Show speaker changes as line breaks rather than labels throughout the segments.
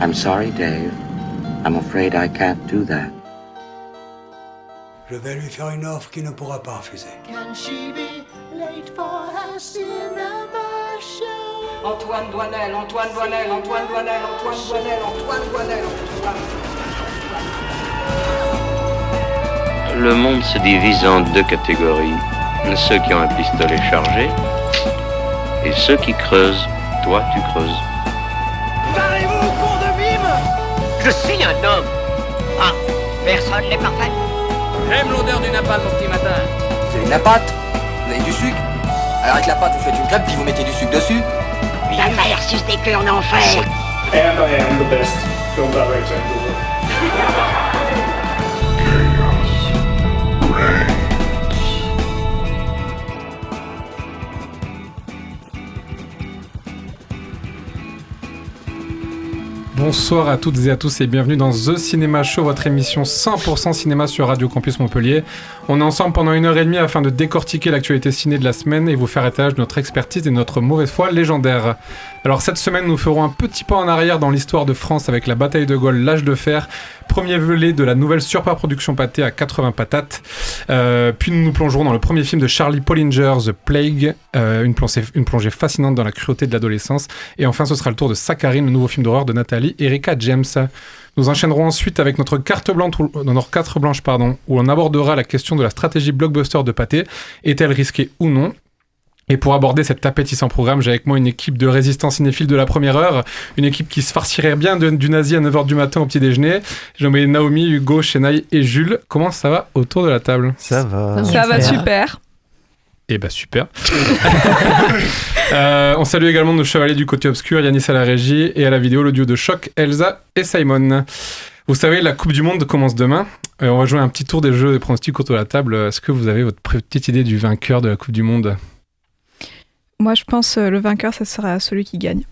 I'm sorry, Dave. I'm afraid I can't do that.
Je vais lui faire une offre qu'il ne pourra pas refuser.
Can she be late for her cinema show?
Antoine Doinel, Antoine Doinel, Antoine Doinel, Antoine Doinel, Antoine Doinel, Antoine.
Le monde se divise en deux catégories. Ceux qui ont un pistolet chargé et ceux qui creusent. Toi, tu creuses.
Parlez-vous, con de mime!
Je suis un homme. Ah, personne n'est parfait.
J'aime l'odeur du napalm au petit matin.
Vous avez de la pâte? Vous avez du sucre? Alors avec la pâte, vous faites une crêpe puis vous mettez du sucre dessus?
La mère suce des queues en enfer.
And I am the best film director in the world.
Bonsoir à toutes et à tous et bienvenue dans The Cinema Show, votre émission 100% cinéma sur Radio Campus Montpellier. On est ensemble pendant 1h30 afin de décortiquer l'actualité ciné de la semaine et vous faire étalage de notre expertise et de notre mauvaise foi légendaire. Alors cette semaine, nous ferons un petit pas en arrière dans l'histoire de France avec la bataille de Gaulle, l'âge de fer, premier volet de la nouvelle surproduction pâtée à 80 patates. Puis nous nous plongerons dans le premier film de Charlie Pollinger, The Plague, une plongée fascinante dans la cruauté de l'adolescence. Et enfin, ce sera le tour de Saccharine, le nouveau film d'horreur de Nathalie Erika James. Nous enchaînerons ensuite avec notre carte blanche, où on abordera la question de la stratégie blockbuster de Pathé. Est-elle risquée ou non ? Et pour aborder cet appétissant programme, j'ai avec moi une équipe de résistants cinéphiles de la première heure, une équipe qui se farcirait bien du nazi à 9h du matin au petit déjeuner. J'ai nommé Naomi, Hugo, Chenaille et Jules. Comment ça va autour de la table ?
Ça va.
Ça va super.
Eh ben super. On salue également nos chevaliers du côté obscur, Yanis à la régie et à la vidéo, le duo de choc, Elsa et Simon. Vous savez, la Coupe du Monde commence demain. On va jouer un petit tour des jeux et pronostics autour de la table. Est-ce que vous avez votre petite idée du vainqueur de la Coupe du Monde ?
Moi, je pense le vainqueur, ça sera celui qui gagne.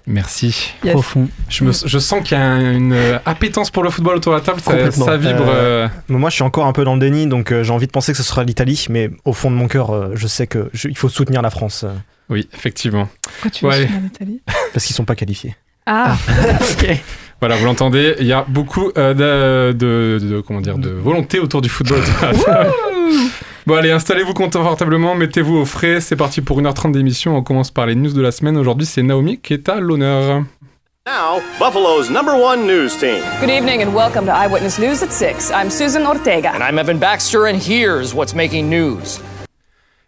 Merci.
Yes.
Profond.
Je sens qu'il y a une appétence pour le football autour de la table. Ça vibre.
Moi, je suis encore un peu dans le déni, donc j'ai envie de penser que ce sera l'Italie, mais au fond de mon cœur, je sais qu'il faut soutenir la France.
Oui, effectivement.
Pourquoi tu veux soutenir l'Italie ?
Parce qu'ils ne sont pas qualifiés.
Ah.
Ok.
Voilà, vous l'entendez, il y a beaucoup de volonté autour du football. Bon allez, installez-vous confortablement, mettez-vous au frais, c'est parti pour 1h30 d'émission, on commence par les news de la semaine. Aujourd'hui, c'est Naomi qui est à l'honneur.
Now, Buffalo's #1 news team.
Good evening and welcome to Eyewitness News at 6. I'm Susan Ortega.
And I'm Evan Baxter and here's what's making news.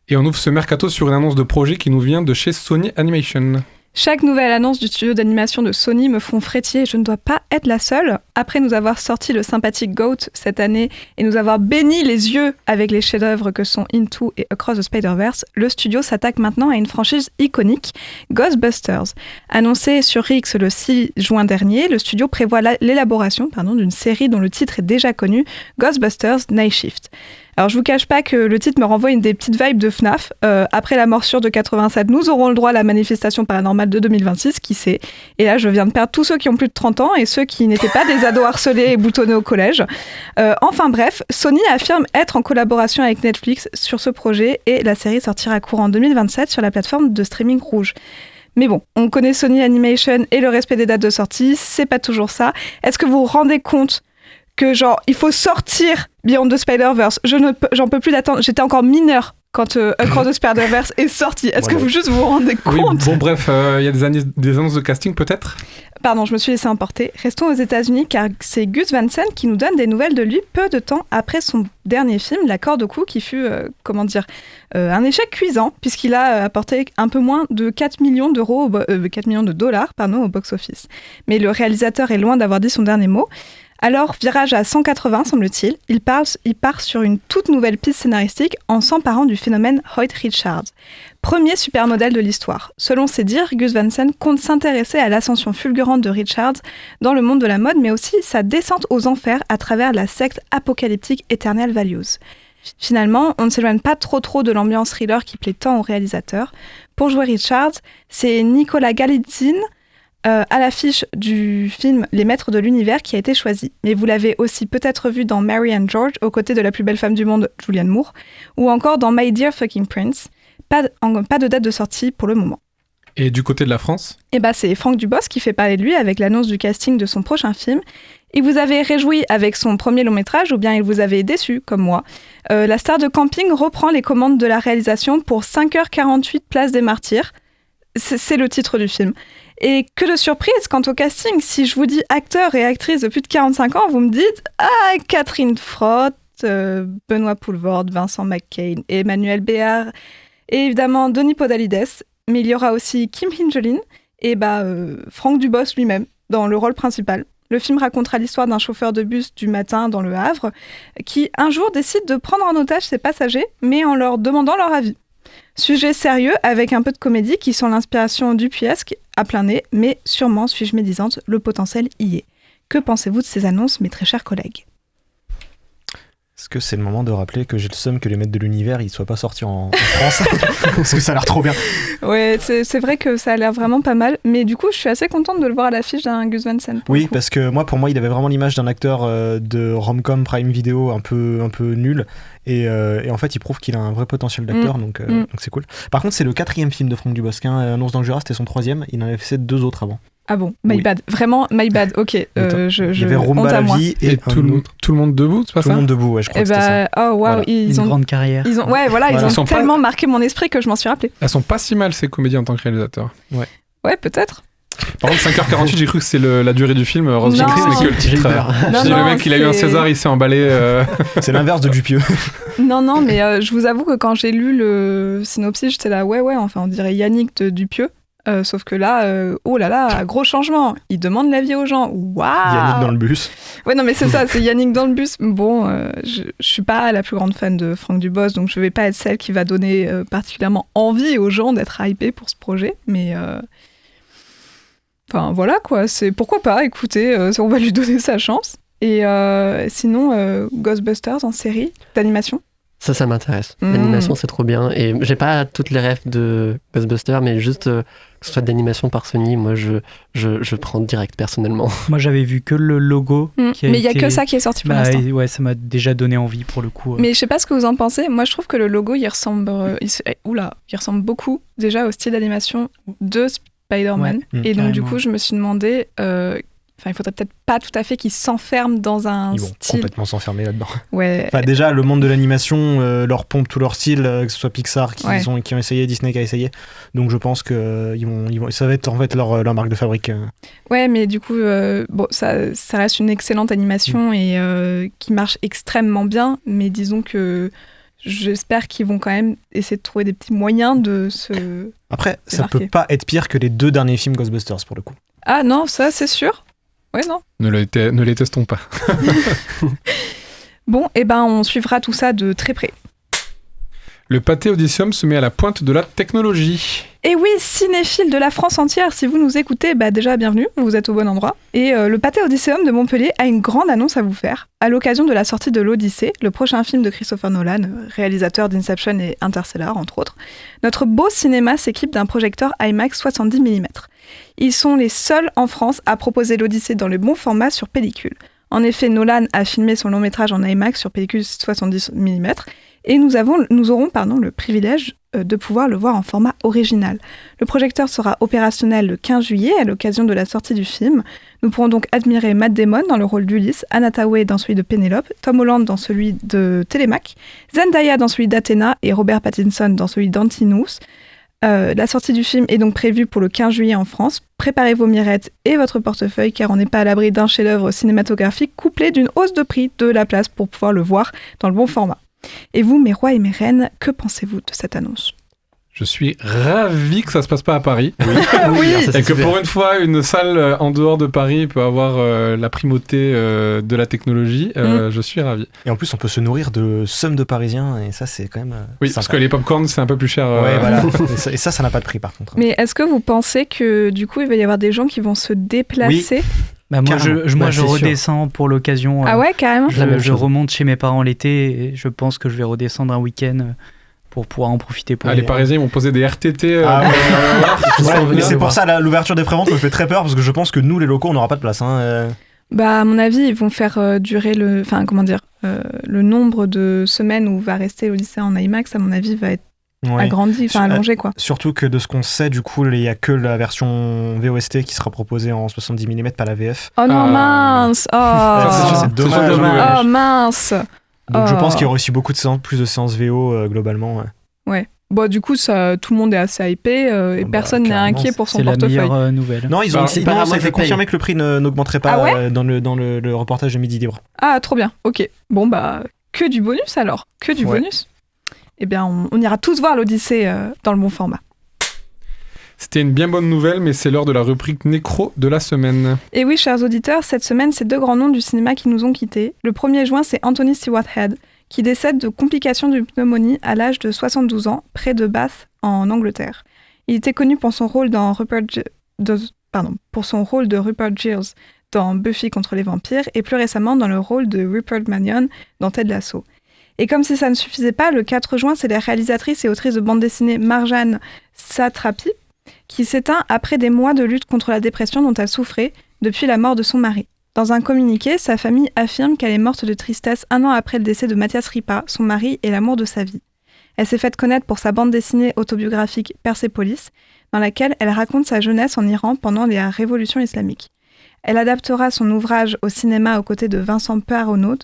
Et on ouvre ce mercato sur une annonce de projet qui nous vient de chez Sony Animation.
Chaque nouvelle annonce du studio d'animation de Sony me font frétiller et je ne dois pas être la seule. Après nous avoir sorti le sympathique Goat cette année et nous avoir béni les yeux avec les chefs-d'œuvre que sont Into et Across the Spider-Verse, le studio s'attaque maintenant à une franchise iconique, Ghostbusters. Annoncé sur X le 6 juin dernier, le studio prévoit l'élaboration d'une série dont le titre est déjà connu, Ghostbusters Night Shift. Alors je vous cache pas que le titre me renvoie des petites vibes de FNAF. Après la morsure de 87, nous aurons le droit à la manifestation paranormale de 2026, qui sait. Et là, je viens de perdre tous ceux qui ont plus de 30 ans et ceux qui n'étaient pas des ados harcelés et boutonnés au collège. Enfin bref, Sony affirme être en collaboration avec Netflix sur ce projet et la série sortira courant 2027 sur la plateforme de streaming Rouge. Mais bon, on connaît Sony Animation et le respect des dates de sortie, c'est pas toujours ça. Est-ce que vous vous rendez compte que il faut sortir Beyond the Spider-Verse. J'en peux plus d'attendre. J'étais encore mineure quand Across the Spider-Verse est sorti. Est-ce que vous vous rendez compte ?
Oui, bon bref, il y a des annonces de casting peut-être ?
Pardon, je me suis laissée emporter. Restons aux États-Unis car c'est Gus Van Sant qui nous donne des nouvelles de lui peu de temps après son dernier film, La corde au cou, qui fut, un échec cuisant puisqu'il a apporté un peu moins de 4 millions de dollars au box-office. Mais le réalisateur est loin d'avoir dit son dernier mot. Alors, virage à 180, semble-t-il, il part sur une toute nouvelle piste scénaristique en s'emparant du phénomène Hoyt Richards. Premier supermodèle de l'histoire. Selon ses dires, Gus Van Sant compte s'intéresser à l'ascension fulgurante de Richards dans le monde de la mode, mais aussi sa descente aux enfers à travers la secte apocalyptique Eternal Values. Finalement, on ne s'éloigne pas trop de l'ambiance thriller qui plaît tant au réalisateur. Pour jouer Richards, c'est Nicolas Galitzine, à l'affiche du film Les Maîtres de l'Univers qui a été choisi. Mais vous l'avez aussi peut-être vu dans Mary and George, aux côtés de la plus belle femme du monde, Julianne Moore, ou encore dans My Dear Fucking Prince. Pas de date de sortie pour le moment.
Et du côté de la France ?
Et c'est Franck Dubosc qui fait parler de lui avec l'annonce du casting de son prochain film. Il vous avait réjoui avec son premier long-métrage ou bien il vous avait déçu, comme moi. La star de camping reprend les commandes de la réalisation pour 5h48 Place des Martyrs. C'est le titre du film. Et que de surprise quant au casting. Si je vous dis acteurs et actrices de plus de 45 ans, vous me dites « Ah, Catherine Frotte, Benoît Poulvorde, Vincent McCain, Emmanuel Béard, et évidemment Denis Podalides. Mais il y aura aussi Kim Hingelin et Franck Dubosc lui-même dans le rôle principal. Le film racontera l'histoire d'un chauffeur de bus du matin dans le Havre qui, un jour, décide de prendre en otage ses passagers, mais en leur demandant leur avis. Sujet sérieux avec un peu de comédie qui sont l'inspiration dupuesque à plein nez, mais sûrement, suis-je médisante, le potentiel y est. Que pensez-vous de ces annonces, mes très chers collègues ?
Est-ce que c'est le moment de rappeler que j'ai le seum que les maîtres de l'univers ils soient pas sortis en France parce que ça a l'air trop bien.
Ouais, c'est vrai que ça a l'air vraiment pas mal, mais du coup je suis assez contente de le voir à l'affiche d'un Gus Van Sant.
Oui, parce que pour moi il avait vraiment l'image d'un acteur de rom-com Prime Video un peu nul et en fait il prouve qu'il a un vrai potentiel d'acteur donc c'est cool. Par contre c'est le 4e film de Franck Dubosc, Annonce dans le Jura c'était son 3e, il en avait fait 2 autres avant.
Ah bon, my bad, vraiment my bad, ok.
Il y avait Rumba la vie et
tout le monde debout, c'est pas ça ?
Tout le monde debout, ouais, je crois que c'était ça.
Oh waouh,
Voilà.
ils ont
une grande carrière.
Ils ont tellement marqué mon esprit que je m'en suis rappelé.
Elles sont pas si mal ces comédies en tant que réalisateur.
Ouais, peut-être.
Par contre, 5h48, j'ai cru que c'est la durée du film. Heureusement, c'est que le titre. Le mec, il a eu un César, il s'est emballé.
C'est l'inverse de Dupieux.
Non, mais je vous avoue que quand j'ai lu le synopsis, j'étais là, ouais, enfin, on dirait Yannick de Dupieux. Sauf que là, oh là là, gros changement. Il demande l'avis aux gens. Waouh.
Yannick dans le bus.
Ouais, non, mais c'est ça, c'est Yannick dans le bus. Bon, je suis pas la plus grande fan de Franck Dubosc, donc je vais pas être celle qui va donner particulièrement envie aux gens d'être hypés pour ce projet. Mais enfin, voilà quoi. C'est pourquoi pas. Écoutez, on va lui donner sa chance. Et sinon, Ghostbusters en série d'animation.
Ça m'intéresse. L'animation, c'est trop bien. Et j'ai pas toutes les rêves de Ghostbusters, mais juste que ce soit d'animation par Sony, moi, je prends direct, personnellement.
Moi, j'avais vu que le logo.
Mais il y a que ça qui est sorti pour l'instant.
Ouais, ça m'a déjà donné envie, pour le coup.
Mais je sais pas ce que vous en pensez. Moi, je trouve que le logo, il ressemble beaucoup, déjà, au style d'animation de Spider-Man.
Ouais,
et donc,
carrément.
du coup, je me suis demandé... il faudrait peut-être pas tout à fait qu'ils s'enferment dans un
Ils vont
style.
complètement s'enfermer là-dedans.
Ouais.
Enfin, déjà, le monde de l'animation leur pompe tout leur style, que ce soit Pixar qui ont essayé, Disney qui a essayé. Donc je pense que ça va être en fait leur marque de fabrique.
Ouais, mais du coup, ça reste une excellente animation et qui marche extrêmement bien. Mais disons que j'espère qu'ils vont quand même essayer de trouver des petits moyens de se.
Après, ça
démarquer.
peut pas être pire que les 2 derniers films Ghostbusters pour le coup.
Ah non, ça c'est sûr. Ouais, non.
Ne les testons pas.
Bon, on suivra tout ça de très près.
Le Pâté Odysseum se met à la pointe de la technologie.
Et oui, cinéphiles de la France entière, si vous nous écoutez, déjà bienvenue, vous êtes au bon endroit. Et le Pâté Odysseum de Montpellier a une grande annonce à vous faire. À l'occasion de la sortie de l'Odyssée, le prochain film de Christopher Nolan, réalisateur d'Inception et Interstellar, entre autres, notre beau cinéma s'équipe d'un projecteur IMAX 70 mm. Ils sont les seuls en France à proposer l'Odyssée dans le bon format sur pellicule. En effet, Nolan a filmé son long métrage en IMAX sur pellicule 70 mm et nous aurons le privilège de pouvoir le voir en format original. Le projecteur sera opérationnel le 15 juillet à l'occasion de la sortie du film. Nous pourrons donc admirer Matt Damon dans le rôle d'Ulysse, Anna Thaoué dans celui de Pénélope, Tom Holland dans celui de Télémaque, Zendaya dans celui d'Athéna et Robert Pattinson dans celui d'Antinous. La sortie du film est donc prévue pour le 15 juillet en France. Préparez vos mirettes et votre portefeuille car on n'est pas à l'abri d'un chef-d'œuvre cinématographique couplé d'une hausse de prix de la place pour pouvoir le voir dans le bon format. Et vous, mes rois et mes reines, que pensez-vous de cette annonce ?
Je suis ravi que ça se passe pas à Paris.
Oui.
Et que pour une fois, une salle en dehors de Paris peut avoir la primauté de la technologie. Je suis ravi.
Et en plus, on peut se nourrir de sommes de Parisiens et ça, c'est quand même.
Oui,
sympa.
parce que les pop-corn, c'est un peu plus cher.
Ouais, voilà. et ça n'a pas de prix par contre.
Mais est-ce que vous pensez que du coup, il va y avoir des gens qui vont se déplacer ?
Moi, je redescends pour l'occasion.
Ah ouais, carrément.
Je remonte chez mes parents l'été et je pense que je vais redescendre un week-end pour pouvoir en profiter.
Les Parisiens vont poser des RTT.
Mais c'est pour ça, l'ouverture des préventes me fait très peur parce que je pense que nous, les locaux, on n'aura pas de place. À
mon avis, ils vont faire durer le nombre de semaines où va rester l'Odyssée en IMAX, à mon avis, va être agrandi, enfin allongé quoi.
Surtout que de ce qu'on sait, du coup, il n'y a que la version VOST qui sera proposée en 70 mm, pas la VF.
Oh non, mince.
C'est dommage.
Oh mince.
Donc je pense qu'il y aura aussi beaucoup plus de séances VO globalement.
Ouais. Bon, du coup, ça, tout le monde est assez hypé et personne n'est inquiet pour son portefeuille.
C'est la meilleure nouvelle.
Non, ça a été confirmé que le prix n'augmenterait pas dans le reportage de Midi Libre.
Ah, trop bien. Ok. Bon, bah, que du bonus alors. Que du bonus. Eh bien, on ira tous voir l'Odyssée dans le bon format.
C'était une bien bonne nouvelle, mais c'est l'heure de la rubrique Nécro de la semaine.
Et oui, chers auditeurs, cette semaine, c'est 2 grands noms du cinéma qui nous ont quittés. Le 1er juin, c'est Anthony Stewart Head, qui décède de complications d'une pneumonie à l'âge de 72 ans, près de Bath, en Angleterre. Il était connu pour son rôle de Rupert Giles dans Buffy contre les vampires, et plus récemment dans le rôle de Rupert Mannion dans Ted Lasso. Et comme si ça ne suffisait pas, le 4 juin, c'est la réalisatrice et autrice de bande dessinée Marjane Satrapi qui s'éteint après des mois de lutte contre la dépression dont elle souffrait depuis la mort de son mari. Dans un communiqué, sa famille affirme qu'elle est morte de tristesse 1 an après le décès de Mathias Ripa, son mari et l'amour de sa vie. Elle s'est faite connaître pour sa bande dessinée autobiographique Persepolis, dans laquelle elle raconte sa jeunesse en Iran pendant la révolution islamique. Elle adaptera son ouvrage au cinéma aux côtés de Vincent Pearaud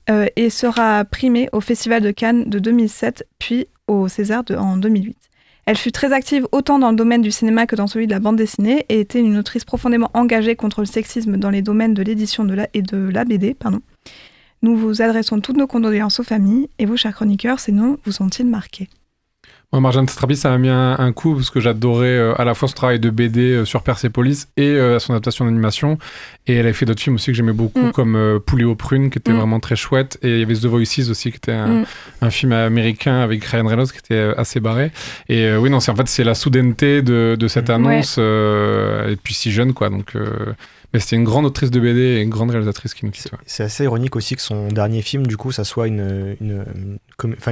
et sera primée au Festival de Cannes de 2007, puis au César en 2008. Elle fut très active autant dans le domaine du cinéma que dans celui de la bande dessinée et était une autrice profondément engagée contre le sexisme dans les domaines de l'édition et de la BD. Nous vous adressons toutes nos condoléances aux familles et vous, chers chroniqueurs, ces noms vous ont-ils marqués ?
Moi, Marjane Satrapi, ça m'a mis un coup parce que j'adorais à la fois son travail de BD sur Persepolis et son adaptation d'animation. Et elle avait fait d'autres films aussi que j'aimais beaucoup, comme Poulet aux prunes, qui était vraiment très chouette. Et il y avait The Voices aussi, qui était un film américain avec Ryan Reynolds, qui était assez barré. Et oui, non, c'est la soudaineté de cette annonce. Et puis si jeune, quoi. Donc, mais c'était une grande autrice de BD et une grande réalisatrice qui nous quitte.
C'est assez ironique aussi que son dernier film, du coup, ça soit une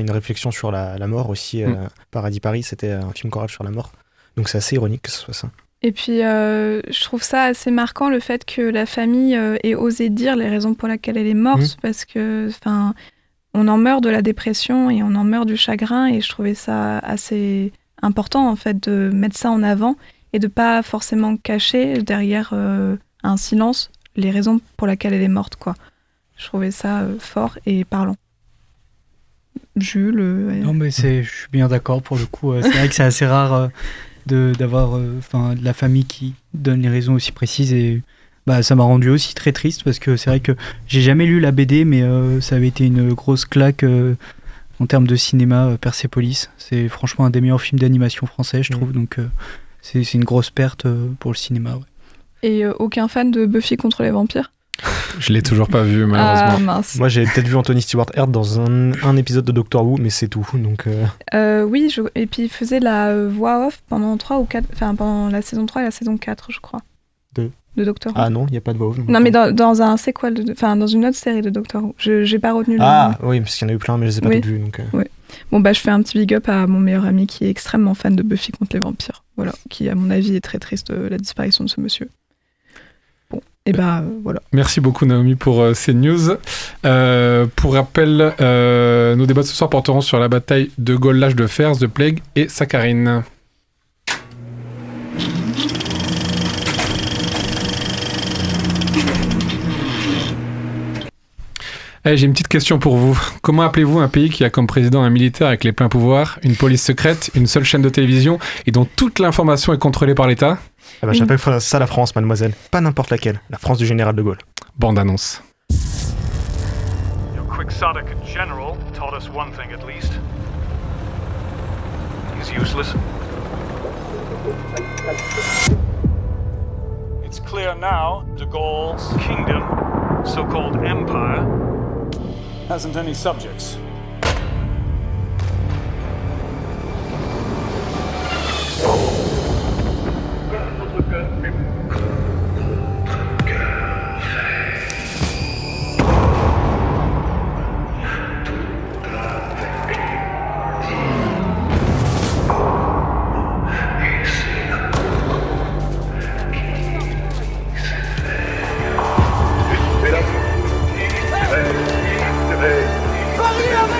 réflexion sur la mort aussi. Paradis Paris, c'était un film choral sur la mort. Donc c'est assez ironique que ce soit ça.
Et puis, je trouve ça assez marquant, le fait que la famille ait osé dire les raisons pour lesquelles elle est morte, parce que, on en meurt de la dépression et on en meurt du chagrin, et je trouvais ça assez important, en fait, de mettre ça en avant et de pas forcément cacher derrière un silence les raisons pour lesquelles elle est morte, quoi. Je trouvais ça fort et parlant. Jules.
Non, mais je suis bien d'accord pour le coup. C'est vrai que c'est assez rare d'avoir de la famille qui donne les raisons aussi précises, et ça m'a rendu aussi très triste parce que c'est vrai que j'ai jamais lu la BD, mais ça avait été une grosse claque en termes de cinéma. Persepolis, c'est franchement un des meilleurs films d'animation français, je trouve. Donc c'est une grosse perte pour le cinéma. Ouais.
Et aucun fan de Buffy contre les vampires ?
Je l'ai toujours pas vu, malheureusement.
Ah, mince.
Moi, j'ai peut-être vu Anthony Stewart Head dans un épisode de Doctor Who, mais c'est tout. Donc,
oui, et puis il faisait la voix off pendant 3 ou 4, pendant la saison 3 et la saison 4, je crois. De Doctor Who.
Ah non, il n'y a pas de voix off.
Non, mais dans un sequel, dans une autre série de Doctor Who. Je n'ai pas retenu le nom.
Ah oui, parce qu'il y en a eu plein, mais je ne les ai pas toutes vues. Donc,
oui. Bon, je fais un petit big up à mon meilleur ami qui est extrêmement fan de Buffy contre les vampires. Voilà, qui, à mon avis, est très triste de la disparition de ce monsieur. Et voilà.
Merci beaucoup Naomi pour ces news. Pour rappel, nos débats de ce soir porteront sur la bataille de Gaulle, l'âge de fer, The Plague et Sakharine. Hey, j'ai une petite question pour vous. Comment appelez-vous un pays qui a comme président un militaire avec les pleins pouvoirs, une police secrète, une seule chaîne de télévision et dont toute l'information est contrôlée par l'État ?
J'appelle ça la France, mademoiselle. Pas n'importe laquelle. La France du général de Gaulle.
Bande annonce.
Your quixotic general taught us one thing at least. He's useless. It's clear now de Gaulle's kingdom, so-called empire, hasn't any subjects.
Paris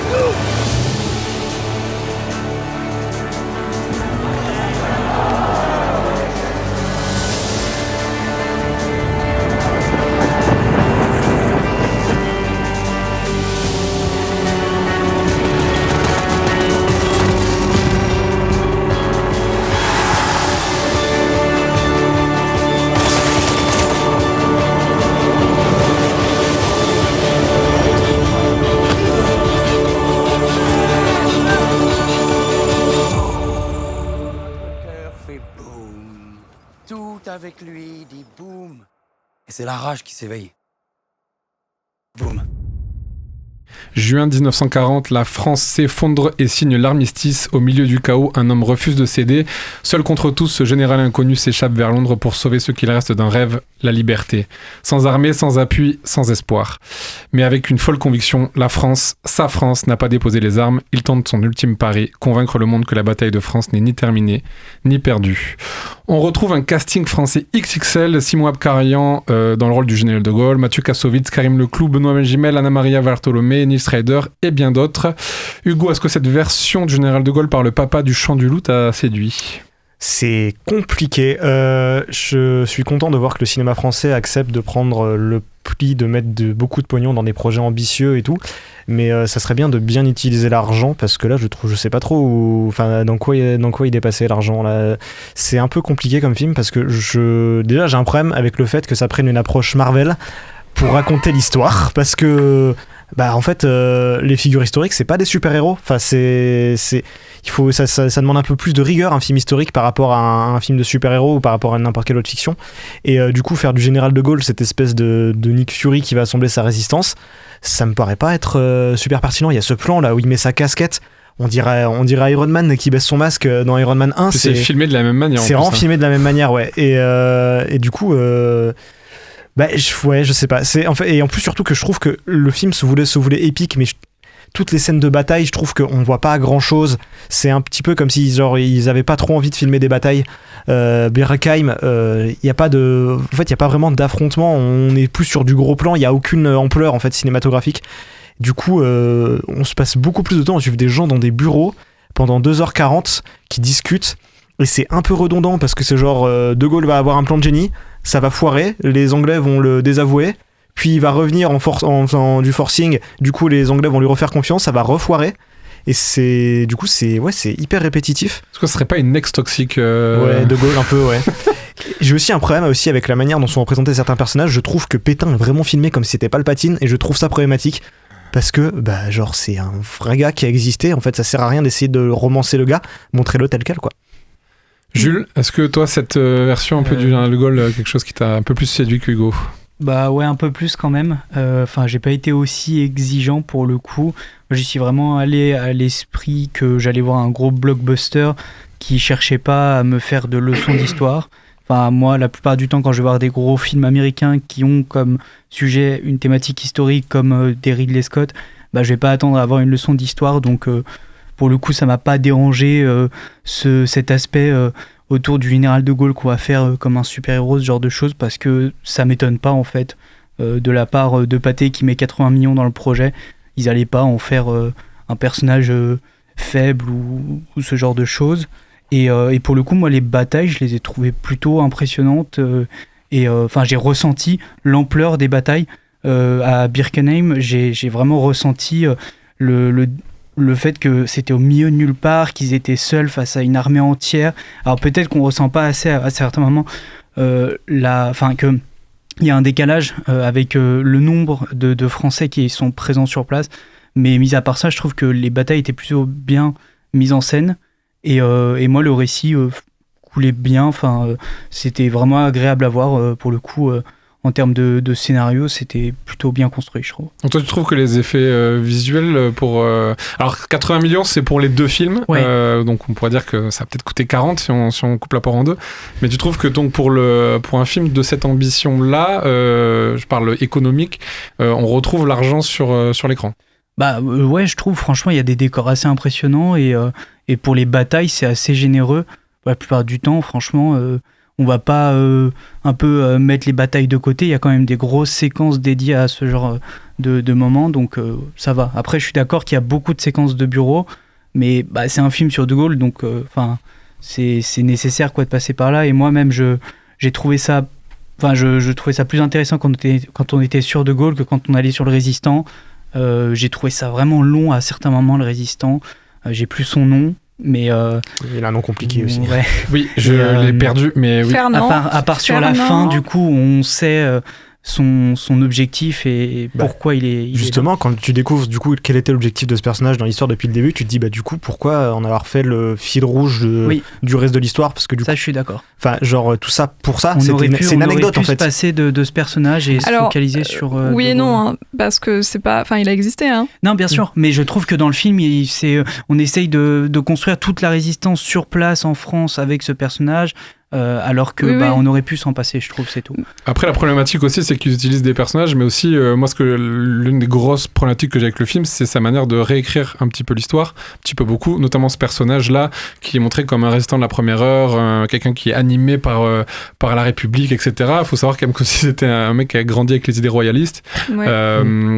avec lui, dit boum. Et c'est la rage qui s'éveille. Boum.
Juin 1940, la France s'effondre et signe l'armistice. Au milieu du chaos, un homme refuse de céder. Seul contre tous, ce général inconnu s'échappe vers Londres pour sauver ce qu'il reste d'un rêve, la liberté. Sans armée, sans appui, sans espoir. Mais avec une folle conviction, la France, sa France, n'a pas déposé les armes. Il tente son ultime pari, convaincre le monde que la bataille de France n'est ni terminée, ni perdue. On retrouve un casting français XXL, Simon Abkarian dans le rôle du général de Gaulle, Mathieu Kassovitz, Karim Leclou, Benoît Magimel, Anna-Maria Bartholomé, Nils Raeder et bien d'autres. Hugo, est-ce que cette version du général de Gaulle par le papa du Chant du Loup t'a séduit ?
C'est compliqué. Je suis content de voir que le cinéma français accepte de prendre le pli de mettre beaucoup de pognon dans des projets ambitieux et tout. Mais ça serait bien de bien utiliser l'argent parce que là, je sais pas trop dans quoi il dépassait l'argent. Là. C'est un peu compliqué comme film parce que déjà j'ai un problème avec le fait que ça prenne une approche Marvel pour raconter l'histoire parce que en fait les figures historiques c'est pas des super-héros. Enfin ça demande un peu plus de rigueur un film historique par rapport à un film de super-héros ou par rapport à n'importe quelle autre fiction. Et du coup faire du général de Gaulle, cette espèce de Nick Fury qui va assembler sa résistance, ça me paraît pas être super pertinent. Il y a ce plan là où il met sa casquette. On dirait Iron Man qui baisse son masque dans Iron Man 1.
C'est filmé de la même manière.
C'est vraiment filmé de la même manière, ouais. Et du coup, je sais pas. Et en plus surtout que je trouve que le film se voulait épique, mais toutes les scènes de bataille, je trouve qu'on voit pas grand chose. C'est un petit peu comme si ils avaient pas trop envie de filmer des batailles. Berkheim, il y a pas vraiment d'affrontement. On est plus sur du gros plan. Il y a aucune ampleur en fait cinématographique. Du coup, on se passe beaucoup plus de temps à suivre des gens dans des bureaux pendant 2h40 qui discutent. Et c'est un peu redondant parce que c'est genre De Gaulle va avoir un plan de génie, ça va foirer, les Anglais vont le désavouer, puis il va revenir en faisant du forcing, du coup les Anglais vont lui refaire confiance, ça va refoirer. Et c'est hyper répétitif.
Est-ce que ce serait pas une ex-toxique
Ouais, De Gaulle un peu, ouais. J'ai aussi un problème aussi avec la manière dont sont représentés certains personnages. Je trouve que Pétain est vraiment filmé comme si c'était Palpatine et je trouve ça problématique. Parce que, c'est un vrai gars qui a existé. En fait, ça sert à rien d'essayer de romancer le gars. Montrez-le tel quel, quoi.
Jules, est-ce que toi, cette version un peu du général de Gaulle, quelque chose qui t'a un peu plus séduit qu'Hugo ?
Ouais, un peu plus quand même. J'ai pas été aussi exigeant pour le coup. J'y suis vraiment allé à l'esprit que j'allais voir un gros blockbuster qui cherchait pas à me faire de leçons d'histoire. Moi, la plupart du temps, quand je vais voir des gros films américains qui ont comme sujet une thématique historique comme des Ridley Scott, je vais pas attendre à avoir une leçon d'histoire. Donc, pour le coup, ça m'a pas dérangé cet aspect autour du général de Gaulle qu'on va faire comme un super-héros, ce genre de choses, parce que ça m'étonne pas, en fait, de la part de Pathé qui met 80 millions dans le projet. Ils allaient pas en faire un personnage faible ou ce genre de choses. Et pour le coup, moi, les batailles, je les ai trouvées plutôt impressionnantes. J'ai ressenti l'ampleur des batailles. À Birkenheim, j'ai vraiment ressenti le fait que c'était au milieu de nulle part, qu'ils étaient seuls face à une armée entière. Alors peut-être qu'on ressent pas assez à certains moments qu'il y a un décalage avec le nombre de Français qui sont présents sur place. Mais mis à part ça, je trouve que les batailles étaient plutôt bien mises en scène. Et moi, le récit coulait bien. C'était vraiment agréable à voir pour le coup. En termes de scénario, c'était plutôt bien construit, je trouve.
Donc toi, tu trouves que les effets visuels pour... Alors, 80 millions, c'est pour les deux films. Ouais. Donc, on pourrait dire que ça a peut-être coûté 40 si on coupe la part en deux. Mais tu trouves que donc, pour un film de cette ambition-là, je parle économique, on retrouve l'argent sur l'écran.
Ouais, je trouve, franchement, il y a des décors assez impressionnants et pour les batailles, c'est assez généreux. La plupart du temps, franchement... on va pas mettre les batailles de côté, il y a quand même des grosses séquences dédiées à ce genre de moments, donc ça va. Après, je suis d'accord qu'il y a beaucoup de séquences de bureau, mais c'est un film sur De Gaulle, donc c'est nécessaire de passer par là. Et moi-même, j'ai trouvé ça, je trouvais ça plus intéressant quand on était sur De Gaulle que quand on allait sur le Résistant. J'ai trouvé ça vraiment long à certains moments, le Résistant. J'ai plus son nom. Mais
il a un nom compliqué aussi.
Ouais.
Oui, je l'ai perdu, mais oui.
Fernand.
À part sur la fin, du coup, on sait son objectif et pourquoi il est...
Justement, quand tu découvres du coup quel était l'objectif de ce personnage dans l'histoire depuis le début, tu te dis du coup pourquoi en avoir fait le fil rouge du reste de l'histoire, parce que du coup,
ça je suis d'accord.
Enfin genre tout ça pour ça,
c'est une anecdote
en fait.
Se passer de ce personnage et se focaliser sur...
oui et non, hein, parce que c'est pas... Enfin il a existé. Hein.
Non bien sûr, mais je trouve que dans le film, on essaye de construire toute la résistance sur place en France avec ce personnage. Alors que on aurait pu s'en passer, je trouve, c'est tout.
Après, la problématique aussi, c'est qu'ils utilisent des personnages, mais aussi, moi, l'une des grosses problématiques que j'ai avec le film, c'est sa manière de réécrire un petit peu l'histoire, un petit peu beaucoup, notamment ce personnage-là, qui est montré comme un résistant de la première heure, quelqu'un qui est animé par la République, etc. Il faut savoir quand même que c'était un mec qui a grandi avec les idées royalistes. Ouais.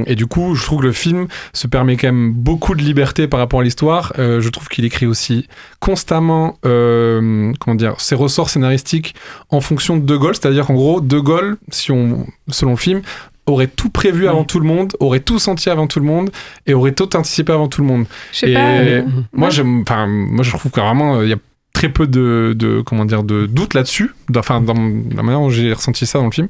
Et du coup, je trouve que le film se permet quand même beaucoup de liberté par rapport à l'histoire. Je trouve qu'il écrit aussi constamment, ses ressorts scénaristique en fonction de Gaulle, c'est-à-dire qu'en gros, De Gaulle, selon le film, aurait tout prévu avant tout le monde, aurait tout senti avant tout le monde et aurait tout anticipé avant tout le monde. Moi, je trouve que vraiment, il y a très peu de doute là-dessus, dans la manière dont j'ai ressenti ça dans le film.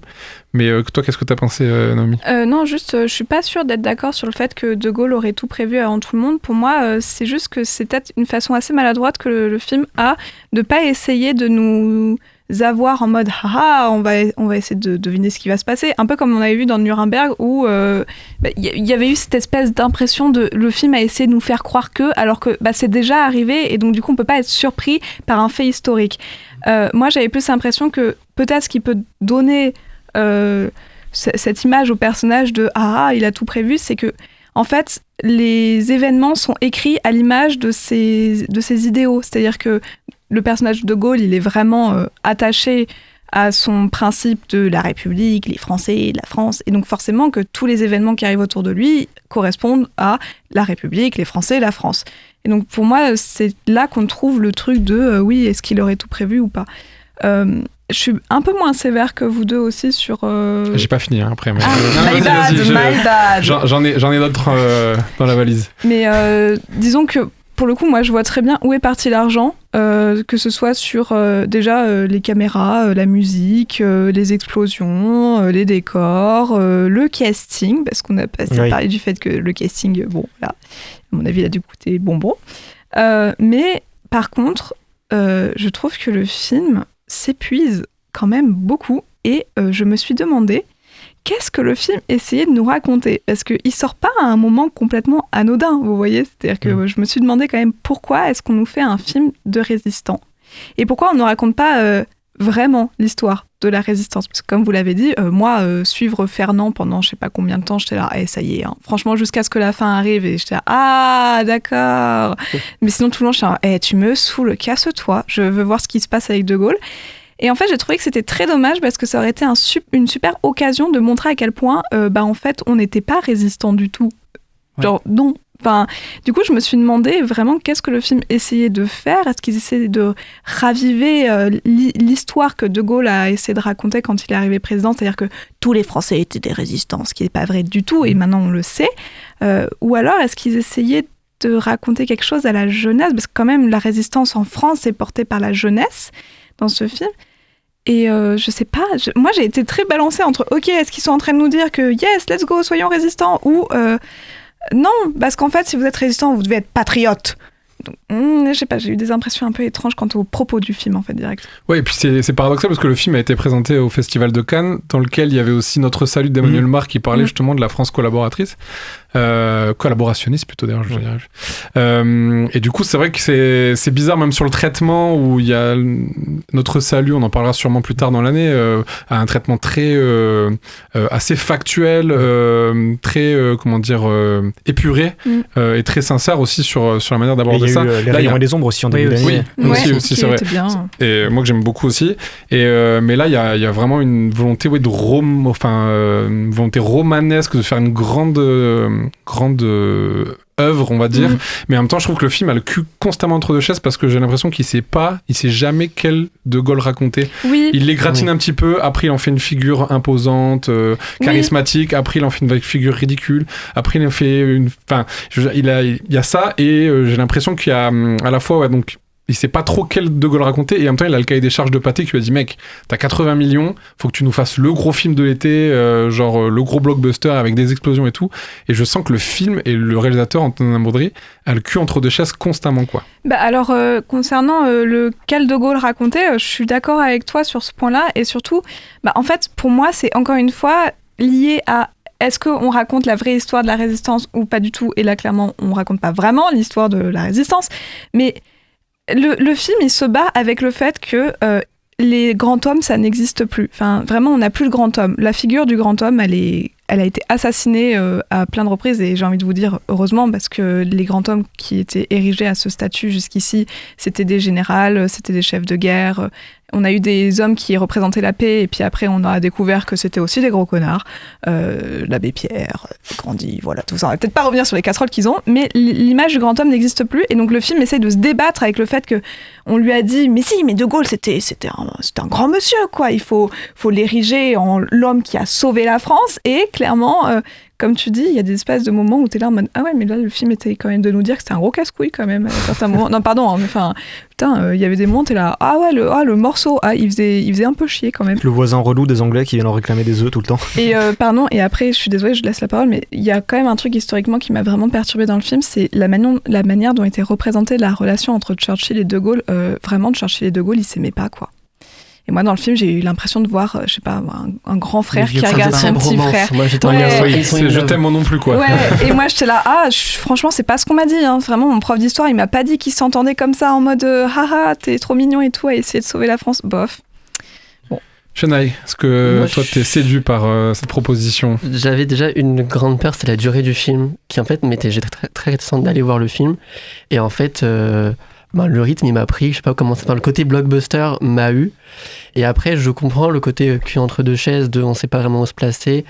Mais toi, qu'est-ce que tu as pensé, Naomi ?
Non, juste, je suis pas sûre d'être d'accord sur le fait que De Gaulle aurait tout prévu avant tout le monde. Pour moi, c'est juste que c'est peut-être une façon assez maladroite que le film a de pas essayer de nous avoir en mode haha, on va essayer de deviner ce qui va se passer, un peu comme on avait vu dans Nuremberg où y avait eu cette espèce d'impression de le film a essayé de nous faire croire que, alors que c'est déjà arrivé et donc du coup on peut pas être surpris par un fait historique. Moi j'avais plus l'impression que peut-être ce qui peut donner cette image au personnage de il a tout prévu, c'est que en fait les événements sont écrits à l'image de ses idéaux, c'est-à-dire que le personnage de Gaulle, il est vraiment attaché à son principe de la République, les Français, la France, et donc forcément que tous les événements qui arrivent autour de lui correspondent à la République, les Français, la France. Et donc pour moi, c'est là qu'on trouve le truc de oui, est-ce qu'il aurait tout prévu ou pas. Je suis un peu moins sévère que vous deux aussi sur...
J'ai pas fini après. Mais...
my bad.
J'en ai d'autres dans la valise.
Mais disons que pour le coup, moi, je vois très bien où est parti l'argent, que ce soit sur déjà les caméras, la musique, les explosions, les décors, le casting, parce qu'on a parlé du fait que le casting, à mon avis, il a dû coûter bonbon. Mais par contre, je trouve que le film s'épuise quand même beaucoup et je me suis demandé qu'est-ce que le film essayait de nous raconter ? Parce qu'il sort pas à un moment complètement anodin, vous voyez ? C'est-à-dire que je me suis demandé quand même pourquoi est-ce qu'on nous fait un film de résistants ? Et pourquoi on ne raconte pas vraiment l'histoire de la résistance ? Parce que comme vous l'avez dit, moi, suivre Fernand pendant je sais pas combien de temps, j'étais là, ça y est, hein. Franchement, jusqu'à ce que la fin arrive, et j'étais là, d'accord. Mais sinon, tout le long, j'étais là, tu me saoules, casse-toi, je veux voir ce qui se passe avec De Gaulle. Et en fait, j'ai trouvé que c'était très dommage parce que ça aurait été une super occasion de montrer à quel point, en fait, on n'était pas résistant du tout. Genre, non. Enfin, du coup, je me suis demandé vraiment qu'est-ce que le film essayait de faire. Est-ce qu'ils essayaient de raviver l'histoire que De Gaulle a essayé de raconter quand il est arrivé président, c'est-à-dire que tous les Français étaient des résistants, ce qui n'est pas vrai du tout, et maintenant on le sait. Ou alors, est-ce qu'ils essayaient de raconter quelque chose à la jeunesse ? Parce que quand même, la résistance en France est portée par la jeunesse dans ce film. Et je sais pas, moi j'ai été très balancée entre ok, est-ce qu'ils sont en train de nous dire que yes, let's go, soyons résistants, ou non, parce qu'en fait si vous êtes résistant, vous devez être patriote. Donc, je sais pas, j'ai eu des impressions un peu étranges quant au propos du film en fait direct.
Ouais, et puis c'est paradoxal parce que le film a été présenté au Festival de Cannes, dans lequel il y avait aussi Notre Salut d'Emmanuel Mar qui parlait justement de la France collaboratrice. Collaborationniste plutôt d'ailleurs, je dirais. Et du coup, c'est vrai que c'est bizarre même sur le traitement où il y a Notre Salut, on en parlera sûrement plus tard dans l'année, a un traitement très assez factuel, très épuré et très sincère aussi sur la manière d'aborder ça.
Les Rayons et les Ombres aussi en début d'année.
Oui, aussi c'est vrai.
Bien.
Et moi que j'aime beaucoup aussi. Et mais là, il y a vraiment une volonté une volonté romanesque de faire une grande œuvre, on va dire, mais en même temps je trouve que le film a le cul constamment entre deux chaises parce que j'ai l'impression qu'il sait jamais quel De Gaulle raconter. Il les gratine un petit peu, après il en fait une figure imposante, charismatique, après il en fait une figure ridicule, après il en fait il y a ça, et j'ai l'impression qu'il y a à la fois donc il sait pas trop quel De Gaulle raconter, et en même temps il a le cahier des charges de Pathé qui lui a dit mec, t'as 80 millions, faut que tu nous fasses le gros film de l'été, le gros blockbuster avec des explosions et tout. Et je sens que le film et le réalisateur Antonin Baudry a le cul entre deux chaises constamment, quoi.
Bah alors, concernant lequel De Gaulle racontait, je suis d'accord avec toi sur ce point-là, et surtout, en fait, pour moi, c'est encore une fois lié à est-ce qu'on raconte la vraie histoire de la résistance ou pas du tout. Et là, clairement, on raconte pas vraiment l'histoire de la résistance, mais le film, il se bat avec le fait que les grands hommes, ça n'existe plus. Enfin, vraiment, on n'a plus de grand homme. La figure du grand homme, elle a été assassinée à plein de reprises, et j'ai envie de vous dire heureusement, parce que les grands hommes qui étaient érigés à ce statut jusqu'ici, c'était des généraux, c'était des chefs de guerre. On a eu des hommes qui représentaient la paix, et puis après on a découvert que c'était aussi des gros connards. L'abbé Pierre, Gandhi, voilà, tout ça. On va peut-être pas revenir sur les casseroles qu'ils ont, mais l'image du grand homme n'existe plus, et donc le film essaye de se débattre avec le fait que on lui a dit mais si, mais De Gaulle c'était un grand monsieur, quoi. Il faut l'ériger en l'homme qui a sauvé la France, et clairement, comme tu dis, il y a des espèces de moments où t'es là en mode ah ouais, mais là le film était quand même de nous dire que c'était un gros casse-couille quand même à certains moments. Non pardon, hein, mais enfin putain, il y avait des moments t'es là ah ouais le morceau, il faisait un peu chier quand même.
Le voisin relou des Anglais qui vient leur réclamer des œufs tout le temps.
Et pardon, et après je suis désolée, je laisse la parole, mais il y a quand même un truc historiquement qui m'a vraiment perturbée dans le film, c'est la manière dont était représentée la relation entre Churchill et De Gaulle. Vraiment, Churchill et De Gaulle, ils s'aimaient pas, quoi. Et moi, dans le film, j'ai eu l'impression de voir, je sais pas, un grand frère qui regarde son petit frère.
Moi, j'étais
je t'aime moi non plus, quoi.
Ouais, et moi, j'étais là, franchement, c'est pas ce qu'on m'a dit. Hein. Vraiment, mon prof d'histoire, il m'a pas dit qu'ils s'entendaient comme ça, en mode haha, t'es trop mignon et tout, à essayer de sauver la France. Bof. Bon.
Chenaille, est-ce que toi, t'es séduit par cette proposition ?
J'avais déjà une grande peur, c'est la durée du film, qui en fait j'étais très, très réticente d'aller voir le film. Et en fait. Le rythme, il m'a pris, je sais pas comment le côté blockbuster m'a eu. Et après, je comprends le côté cul entre deux chaises, on sait pas vraiment où se placer.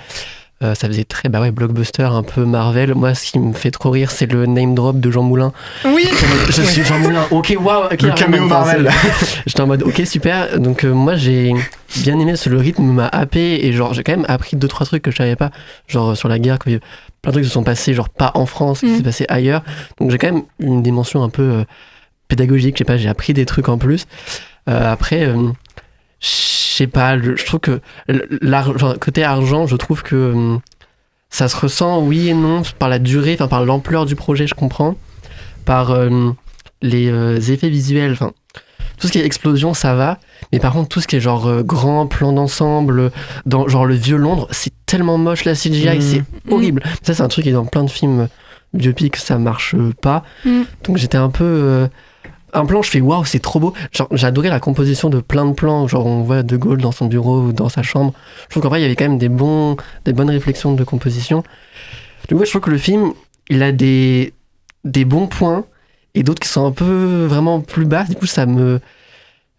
Ça faisait très, blockbuster, un peu Marvel. Moi, ce qui me fait trop rire, c'est le name drop de Jean Moulin.
Oui.
Je suis Jean Moulin. Ok, waouh.
Le caméo Marvel.
J'étais en mode, ok, super. Donc, moi, j'ai bien aimé le rythme m'a happé, et genre, j'ai quand même appris 2-3 trucs que je savais pas. Genre, sur la guerre, plein de trucs se sont passés, genre, pas en France, qui s'est passé ailleurs. Donc, j'ai quand même une dimension un peu pédagogique, je sais pas, j'ai appris des trucs en plus. Après, je sais pas, je trouve que côté argent, je trouve que ça se ressent, oui et non, par la durée, par l'ampleur du projet, je comprends, par les effets visuels, tout ce qui est explosion, ça va, mais par contre, tout ce qui est genre grand plan d'ensemble, dans genre le vieux Londres, c'est tellement moche, la CGI, c'est horrible. Ça, c'est un truc qui est dans plein de films biopics, ça marche pas. Donc j'étais un peu... un plan, je fais waouh, c'est trop beau. Genre, j'ai adoré la composition de plein de plans. Genre, on voit De Gaulle dans son bureau ou dans sa chambre. Je trouve qu'en vrai, il y avait quand même des bonnes réflexions de composition. Du coup, je trouve que le film, il a des bons points et d'autres qui sont un peu vraiment plus bas. Du coup, ça me...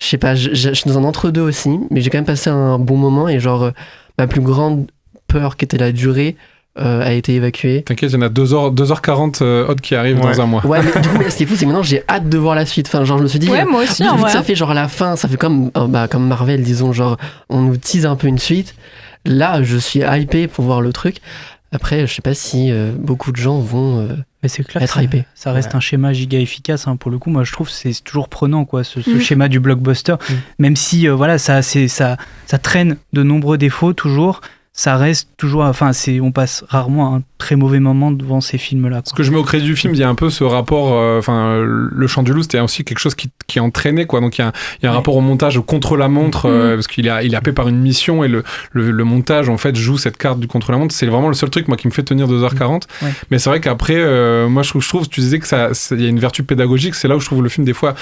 Je sais pas, je suis dans un entre-deux aussi, mais j'ai quand même passé un bon moment, et genre, ma plus grande peur, qui était la durée, a été évacuée.
T'inquiète, il y en a 2h40 Odd qui arrivent dans un mois.
Ouais, mais du coup, ce qui est fou, c'est que maintenant j'ai hâte de voir la suite. Enfin, genre, je me suis dit,
ouais, moi aussi,
vu que ça fait genre à la fin, ça fait comme Marvel, disons, genre, on nous tease un peu une suite. Là, je suis hypé pour voir le truc. Après, je sais pas si beaucoup de gens vont
mais c'est clair
être hypés.
Ça reste un schéma giga efficace, hein, pour le coup. Moi, je trouve que c'est toujours prenant, quoi, ce schéma du blockbuster. Même si, ça traîne de nombreux défauts, toujours. Ça reste toujours, on passe rarement un très mauvais moment devant ces films-là, quoi.
Ce que je mets au crédit du film, il y a un peu ce rapport, le Chant du Loup, c'était aussi quelque chose qui entraînait, quoi. Donc il y a un rapport au montage contre la montre, parce qu'il est happé par une mission, et le montage, en fait, joue cette carte du contre la montre. C'est vraiment le seul truc, moi, qui me fait tenir 2h40. Mais c'est vrai qu'après, moi, je trouve, tu disais que il y a une vertu pédagogique, c'est là où je trouve le film, des fois,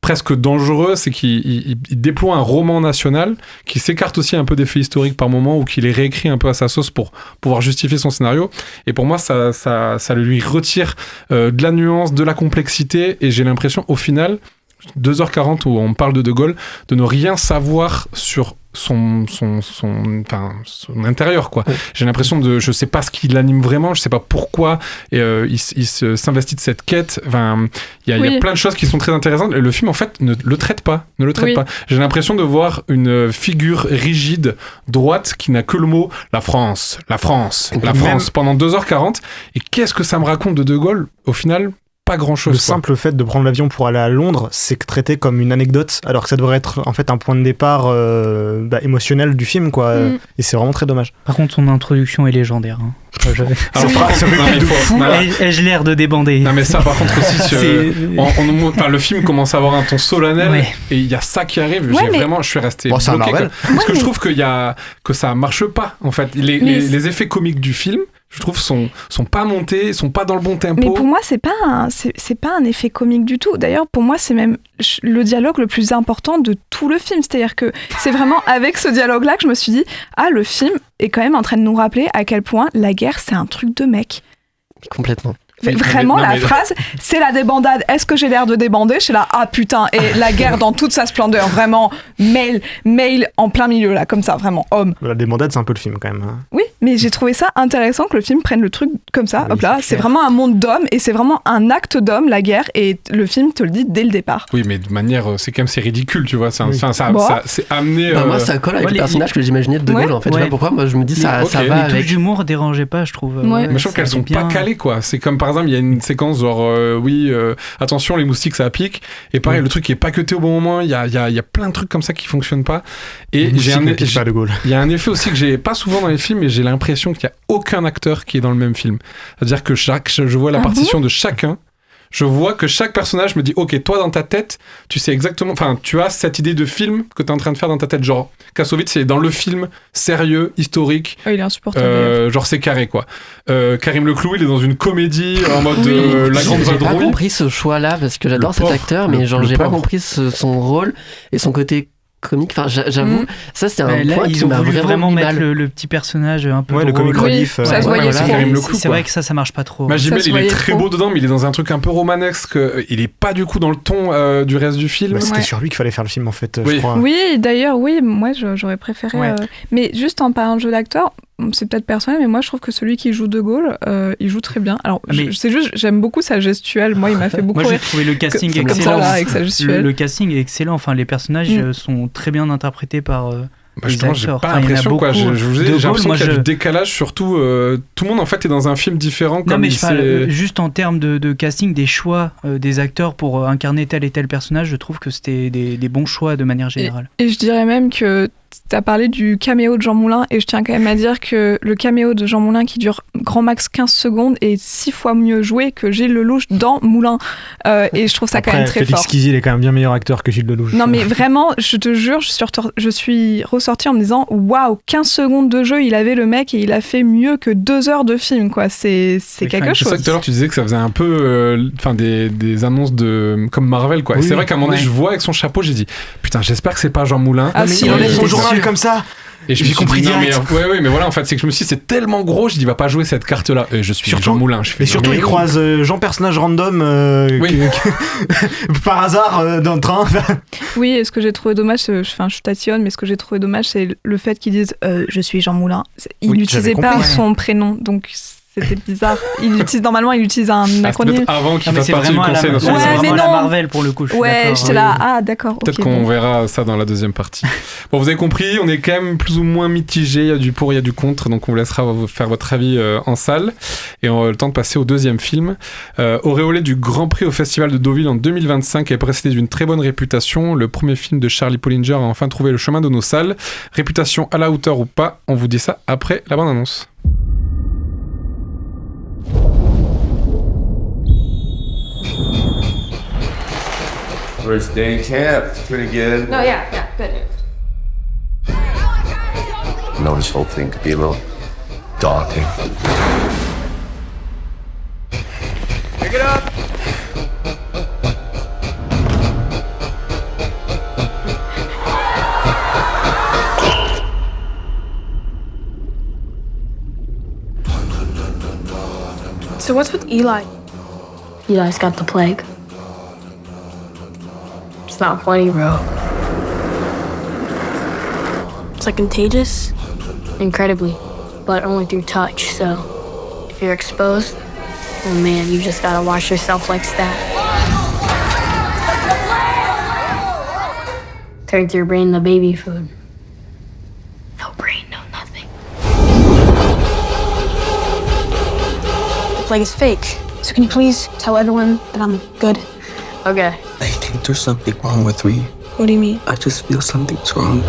presque dangereux, c'est qu'il déploie un roman national qui s'écarte aussi un peu des faits historiques par moment, ou qu'il les réécrit un peu à sa sauce pour pouvoir justifier son scénario. Et pour moi, ça lui retire de la nuance, de la complexité, et j'ai l'impression, au final, 2h40 où on parle de Gaulle, de ne rien savoir sur son intérieur, quoi. J'ai l'impression je sais pas ce qui l'anime vraiment, je sais pas pourquoi, et il s'investit de cette quête. Il y a plein de choses qui sont très intéressantes, et le film, en fait, ne le traite pas. J'ai l'impression de voir une figure rigide, droite, qui n'a que le mot la France pendant 2h40. Et qu'est-ce que ça me raconte de Gaulle, au final? pas grand-chose.
Le simple fait de prendre l'avion pour aller à Londres, c'est traité comme une anecdote, alors que ça devrait être en fait un point de départ émotionnel du film, quoi. Et c'est vraiment très dommage.
Par contre, son introduction est légendaire. Hein. Ai-je l'air de débander?
Non mais ça par contre aussi le film commence à avoir un ton solennel et il y a ça qui arrive, je suis resté bloqué parce que je trouve que ça marche pas en fait, les effets comiques du film je trouve sont pas montés, sont pas dans le bon tempo.
Mais pour moi c'est pas un effet comique du tout. D'ailleurs pour moi c'est même le dialogue le plus important de tout le film, c'est-à-dire que c'est vraiment avec ce dialogue là que je me suis dit le film est quand même en train de nous rappeler à quel point la guerre c'est un truc de mec.
Complètement.
Vraiment, la phrase, c'est la débandade. Est-ce que j'ai l'air de débander? Je suis là, putain. Et la guerre dans toute sa splendeur, vraiment, mail en plein milieu, là, comme ça, vraiment, homme.
La débandade, c'est un peu le film, quand même. Hein.
Oui, mais j'ai trouvé ça intéressant que le film prenne le truc comme ça. Hop là, c'est vraiment un monde d'hommes et c'est vraiment un acte d'homme, la guerre. Et le film te le dit dès le départ.
Oui, mais de manière, c'est ridicule, tu vois. C'est amené.
Moi, ça colle avec le personnage que j'imaginais de De Gaulle, en fait. Pourquoi moi, je me dis, ça va.
Les touches d'humour dérangeaient pas, je trouve.
Mais je trouve qu'elles sont pas calées, quoi. C'est comme par exemple, il y a une séquence genre attention les moustiques ça pique, et pareil le truc qui est pas cuté au bon moment, il y a plein de trucs comme ça qui fonctionnent pas, et il y a un effet aussi que j'ai pas souvent dans les films, et j'ai l'impression qu'il y a aucun acteur qui est dans le même film, c'est-à-dire que je vois la partition de chacun. Je vois que chaque personnage me dit ok, toi dans ta tête tu sais exactement, enfin tu as cette idée de film que t'es en train de faire dans ta tête, genre Kassovitz c'est dans le film sérieux, historique,
il est insupportable,
genre c'est carré quoi. Karim Leclou il est dans une comédie en mode la grande vadrouille.
J'ai pas compris ce choix là parce que j'adore cet acteur, mais genre j'ai pas compris son rôle et son côté comique, enfin j'avoue, ça c'était un point qui m'a
vraiment mettre le petit personnage un peu
le comic relief,
ça se voyait
c'est vrai que ça marche pas trop.
Magimel il est très beau dedans, mais il est dans un truc un peu romanesque, il est pas du coup dans le ton du reste du film.
C'était sur lui qu'il fallait faire le film en fait, je crois.
Oui, d'ailleurs moi j'aurais préféré mais juste en parlant de jeu d'acteur, c'est peut-être personnel, mais moi je trouve que celui qui joue De Gaulle, il joue très bien. Alors c'est juste, j'aime beaucoup sa gestuelle. Moi il m'a fait beaucoup rire.
Moi j'ai trouvé le casting excellent. Le casting est excellent. Enfin les personnages sont très bien interprétés par les acteurs.
J'ai pas l'impression quoi. J'ai l'impression qu'il y a du décalage. Surtout, tout le monde en fait est dans un film différent.
Non mais je parle juste en termes de casting, des choix des acteurs pour incarner tel et tel personnage. Je trouve que c'était des bons choix de manière générale.
Et je dirais même que t'as parlé du caméo de Jean Moulin, et je tiens quand même à dire que le caméo de Jean Moulin qui dure grand max 15 secondes est 6 fois mieux joué que Gilles Lelouch dans Moulin, et je trouve ça quand même très
Félix
fort.
Kizil est quand même bien meilleur acteur que Gilles Lelouch.
Non mais vraiment, je te jure, je suis ressortie en me disant waouh, 15 secondes de jeu, il avait le mec et il a fait mieux que 2 heures de film quoi. C'est quelque chose.
C'est ça que tout à l'heure tu disais que ça faisait un peu des annonces comme Marvel quoi. Oui, et c'est vrai qu'à un moment donné je vois avec son chapeau, j'ai dit putain j'espère que c'est pas Jean Moulin.
Ah si, il enlève son journal comme ça.
Et j'ai compris direct. Mais voilà, en fait, c'est que je me suis dit, c'est tellement gros, je dis, il va pas jouer cette carte-là. Et je suis Jean Moulin.
Et surtout, il croise Jean personnage random par hasard dans le train.
Oui, et ce que j'ai trouvé dommage, je tatillonne, mais ce que j'ai trouvé dommage, c'est le fait qu'ils disent je suis Jean Moulin. Il n'utilisait pas son prénom, donc c'était bizarre. Il utilise un acronyme.
Avant qu'il fasse partie du conseil national.
C'est vraiment la Marvel pour le coup.
J'étais là, d'accord.
Peut-être qu'on verra ça dans la deuxième partie. Bon, vous avez compris, on est quand même plus ou moins mitigé. Il y a du pour, il y a du contre. Donc on vous laissera faire votre avis en salle. Et on a le temps de passer au deuxième film. Auréolé du Grand Prix au Festival de Deauville en 2025 et précédé d'une très bonne réputation, le premier film de Charlie Pollinger a enfin trouvé le chemin de nos salles. Réputation à la hauteur ou pas, on vous dit ça après la bande-annonce.
First day in camp, pretty good.
No, yeah, good.
I know this whole thing could be a little daunting. Pick it up!
So what's with Eli?
Eli's got the plague. It's not funny, bro.
It's like contagious?
Incredibly, but only through touch, so if you're exposed, oh man, you just gotta wash yourself like stat. Turns your brain into baby food. No brain, no nothing.
The plague is fake. So can you please tell everyone that I'm good?
Okay.
I think there's something wrong with me.
What do you mean?
I just feel something's wrong.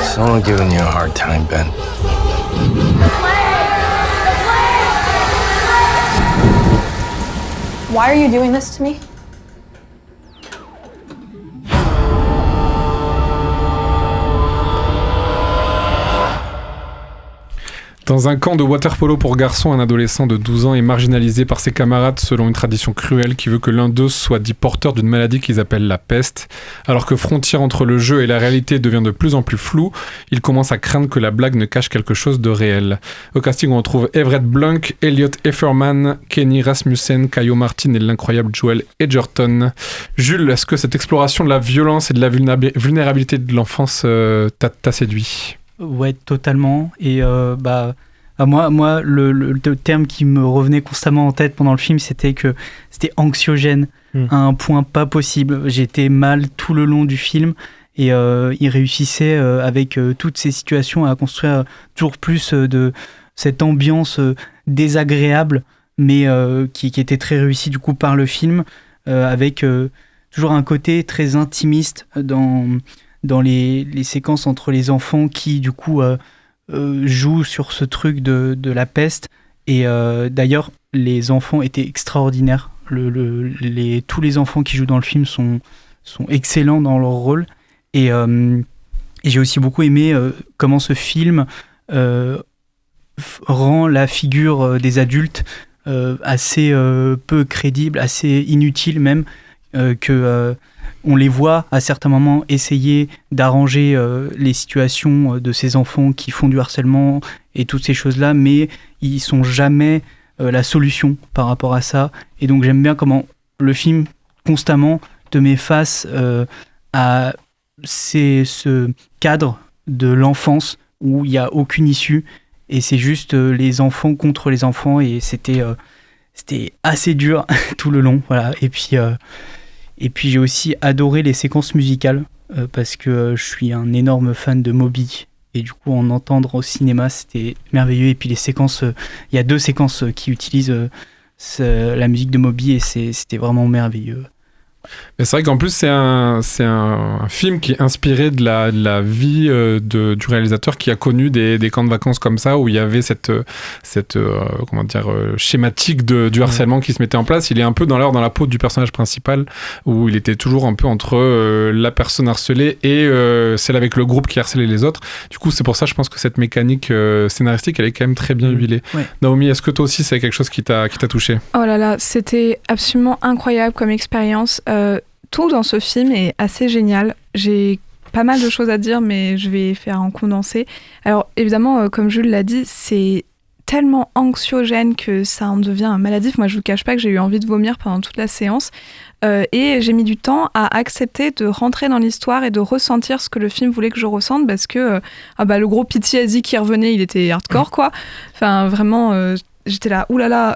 Someone giving you a hard time, Ben.
Why are you doing this to me?
Dans un camp de water-polo pour garçons, un adolescent de 12 ans est marginalisé par ses camarades selon une tradition cruelle qui veut que l'un d'eux soit dit porteur d'une maladie qu'ils appellent la peste. Alors que frontière entre le jeu et la réalité devient de plus en plus floue, il commence à craindre que la blague ne cache quelque chose de réel. Au casting, on retrouve Everett Blunk, Elliot Efferman, Kenny Rasmussen, Caio Martin et l'incroyable Joel Edgerton. Jules, est-ce que cette exploration de la violence et de la vulnérabilité de l'enfance t'a séduit ?
Ouais, totalement. Et moi, le terme qui me revenait constamment en tête pendant le film, c'était que c'était anxiogène à un point pas possible. J'étais mal tout le long du film et il réussissait avec toutes ces situations à construire toujours plus de cette ambiance désagréable, mais qui était très réussie du coup par le film, avec toujours un côté très intimiste dans les séquences entre les enfants qui, du coup, jouent sur ce truc de la peste. Et d'ailleurs, les enfants étaient extraordinaires. Tous les enfants qui jouent dans le film sont excellents dans leur rôle. Et j'ai aussi beaucoup aimé comment ce film rend la figure des adultes assez peu crédible, assez inutile même, on les voit à certains moments essayer d'arranger les situations de ces enfants qui font du harcèlement et toutes ces choses-là, mais ils sont jamais la solution par rapport à ça. Et donc j'aime bien comment le film constamment te met face à ce cadre de l'enfance où il n'y a aucune issue et c'est juste les enfants contre les enfants, et c'était assez dur tout le long. Voilà. Et puis j'ai aussi adoré les séquences musicales parce que je suis un énorme fan de Moby, et du coup en entendre au cinéma c'était merveilleux. Et puis les séquences, il y a 2 séquences qui utilisent la musique de Moby et c'était vraiment merveilleux.
Mais c'est vrai qu'en plus c'est un film qui est inspiré de la vie du réalisateur, qui a connu des camps de vacances comme ça où il y avait cette schématique du harcèlement qui se mettait en place. Il est un peu dans la peau du personnage principal, où il était toujours un peu entre la personne harcelée et celle avec le groupe qui harcelait les autres. Du coup c'est pour ça je pense que cette mécanique scénaristique elle est quand même très bien huilée. Ouais. Naomi, est-ce que toi aussi c'est quelque chose qui t'a touché ?
Oh là là, c'était absolument incroyable comme expérience. Tout dans ce film est assez génial. J'ai pas mal de choses à dire, mais je vais faire en condensé. Alors évidemment, comme Jules l'a dit, c'est tellement anxiogène que ça en devient maladif. Moi, je vous cache pas que j'ai eu envie de vomir pendant toute la séance. Et j'ai mis du temps à accepter de rentrer dans l'histoire et de ressentir ce que le film voulait que je ressente, parce que le gros PTSD qui revenait, il était hardcore, quoi. Enfin, vraiment... J'étais là, oulala,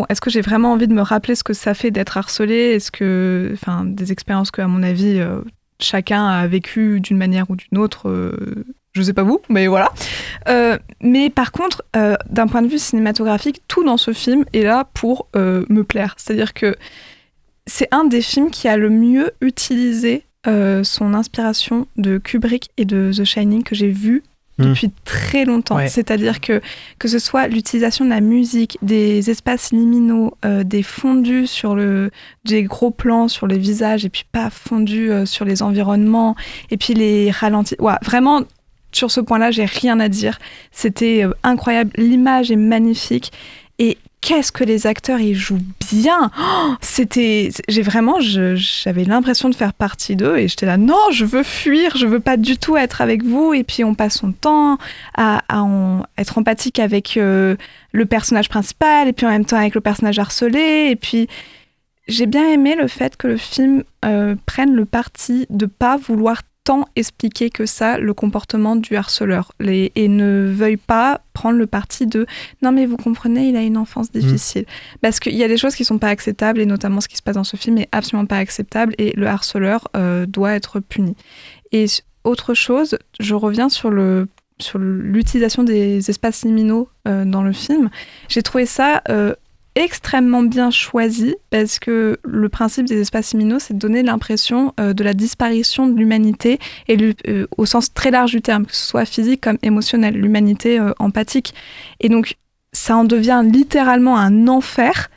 est-ce que j'ai vraiment envie de me rappeler ce que ça fait d'être harcelé ? Des expériences que, à mon avis, chacun a vécu d'une manière ou d'une autre, je sais pas vous, mais voilà. Mais par contre, d'un point de vue cinématographique, tout dans ce film est là pour me plaire. C'est-à-dire que c'est un des films qui a le mieux utilisé son inspiration de Kubrick et de The Shining que j'ai vu depuis très longtemps. Ouais. C'est-à-dire que ce soit l'utilisation de la musique, des espaces liminaux, des fondus des gros plans sur les visages et puis pas fondus sur les environnements, et puis les ralentis. Ouais, vraiment, sur ce point-là, j'ai rien à dire. C'était incroyable. L'image est magnifique. Et qu'est-ce que les acteurs, ils jouent bien. J'avais l'impression de faire partie d'eux et j'étais là, non, je veux fuir, je veux pas du tout être avec vous. Et puis on passe son temps à être empathique avec le personnage principal et puis en même temps avec le personnage harcelé. Et puis j'ai bien aimé le fait que le film prenne le parti de pas vouloir tant expliquer que ça le comportement du harceleur et ne veuille pas prendre le parti de non mais vous comprenez, il a une enfance difficile, parce qu'il y a des choses qui sont pas acceptables, et notamment ce qui se passe dans ce film est absolument pas acceptable, et le harceleur doit être puni. Et autre chose, je reviens sur sur l'utilisation des espaces liminaux dans le film. J'ai trouvé ça extrêmement bien choisi parce que le principe des espaces liminaux, c'est de donner l'impression de la disparition de l'humanité et au sens très large du terme, que ce soit physique comme émotionnel, l'humanité empathique. Et donc, ça en devient littéralement un enfer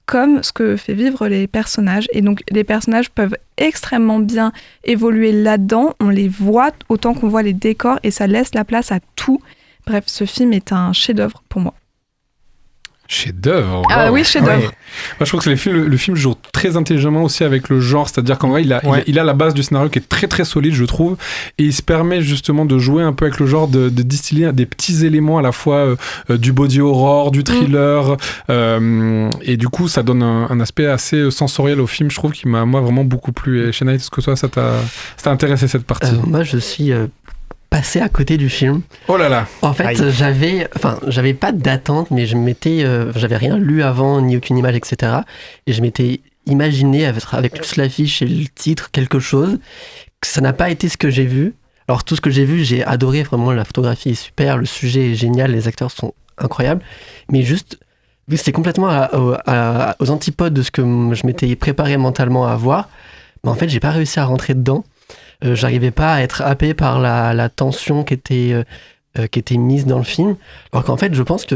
comme ce que fait vivre les personnages. Et donc, les personnages peuvent extrêmement bien évoluer là-dedans. On les voit autant qu'on voit les décors et ça laisse la place à tout. Bref, ce film est un chef-d'œuvre pour moi.
Chef-d'œuvre.
Ah oui, chef-d'œuvre.
Ouais. Moi, je trouve que le film joue très intelligemment aussi avec le genre, c'est-à-dire qu'en vrai, il a la base du scénario qui est très très solide, je trouve, et il se permet justement de jouer un peu avec le genre, de distiller des petits éléments à la fois du body horror, du thriller, et du coup, ça donne un aspect assez sensoriel au film, je trouve, qui m'a moi vraiment beaucoup plu. Et Shanaï, est-ce que toi, ça t'a intéressé cette partie?
Moi, je suis passé à côté du film.
Oh là là.
En fait, j'avais pas d'attente, mais j'avais rien lu avant, ni aucune image, etc. Et je m'étais imaginé avec juste l'affiche et le titre quelque chose. Ça n'a pas été ce que j'ai vu. Alors tout ce que j'ai vu, j'ai adoré, vraiment, la photographie est super, le sujet est génial, les acteurs sont incroyables. Mais juste, vu que c'était complètement aux antipodes de ce que je m'étais préparé mentalement à voir, en fait, j'ai pas réussi à rentrer dedans. J'arrivais pas à être happé par la tension qui était mise dans le film. Alors qu'en fait, je pense que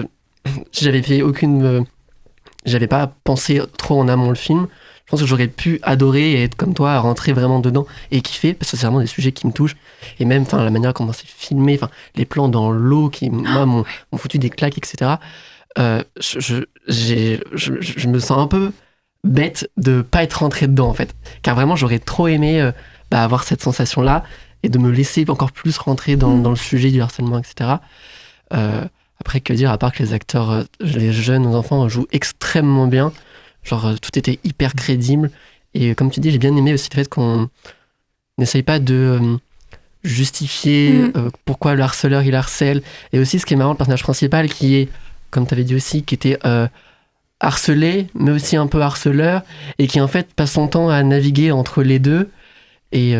si j'avais pas pensé trop en amont le film, je pense que j'aurais pu adorer et être comme toi, à rentrer vraiment dedans et kiffer, parce que c'est vraiment des sujets qui me touchent. Et même la manière comment c'est filmé, les plans dans l'eau qui, moi, m'ont foutu des claques, etc. Je me sens un peu bête de pas être rentré dedans, en fait. Car vraiment, j'aurais trop aimé avoir cette sensation-là et de me laisser encore plus rentrer dans le sujet du harcèlement, etc. Après, que dire, à part que les acteurs, les jeunes enfants jouent extrêmement bien. Genre, tout était hyper crédible. Et comme tu dis, j'ai bien aimé aussi le fait qu'on n'essaye pas de justifier pourquoi le harceleur, il harcèle. Et aussi, ce qui est marrant, le personnage principal qui est, comme tu avais dit aussi, qui était harcelé, mais aussi un peu harceleur, et qui en fait passe son temps à naviguer entre les deux. Et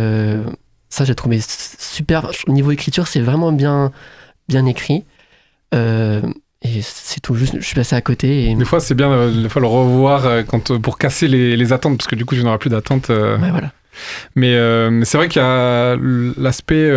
ça, j'ai trouvé super. Au niveau écriture, c'est vraiment bien écrit. Et c'est tout, juste je suis passé à côté. Et...
Des fois, c'est bien le revoir pour casser les attentes, parce que du coup, tu n'auras plus d'attentes.
Ouais, voilà.
Mais c'est vrai qu'il y a l'aspect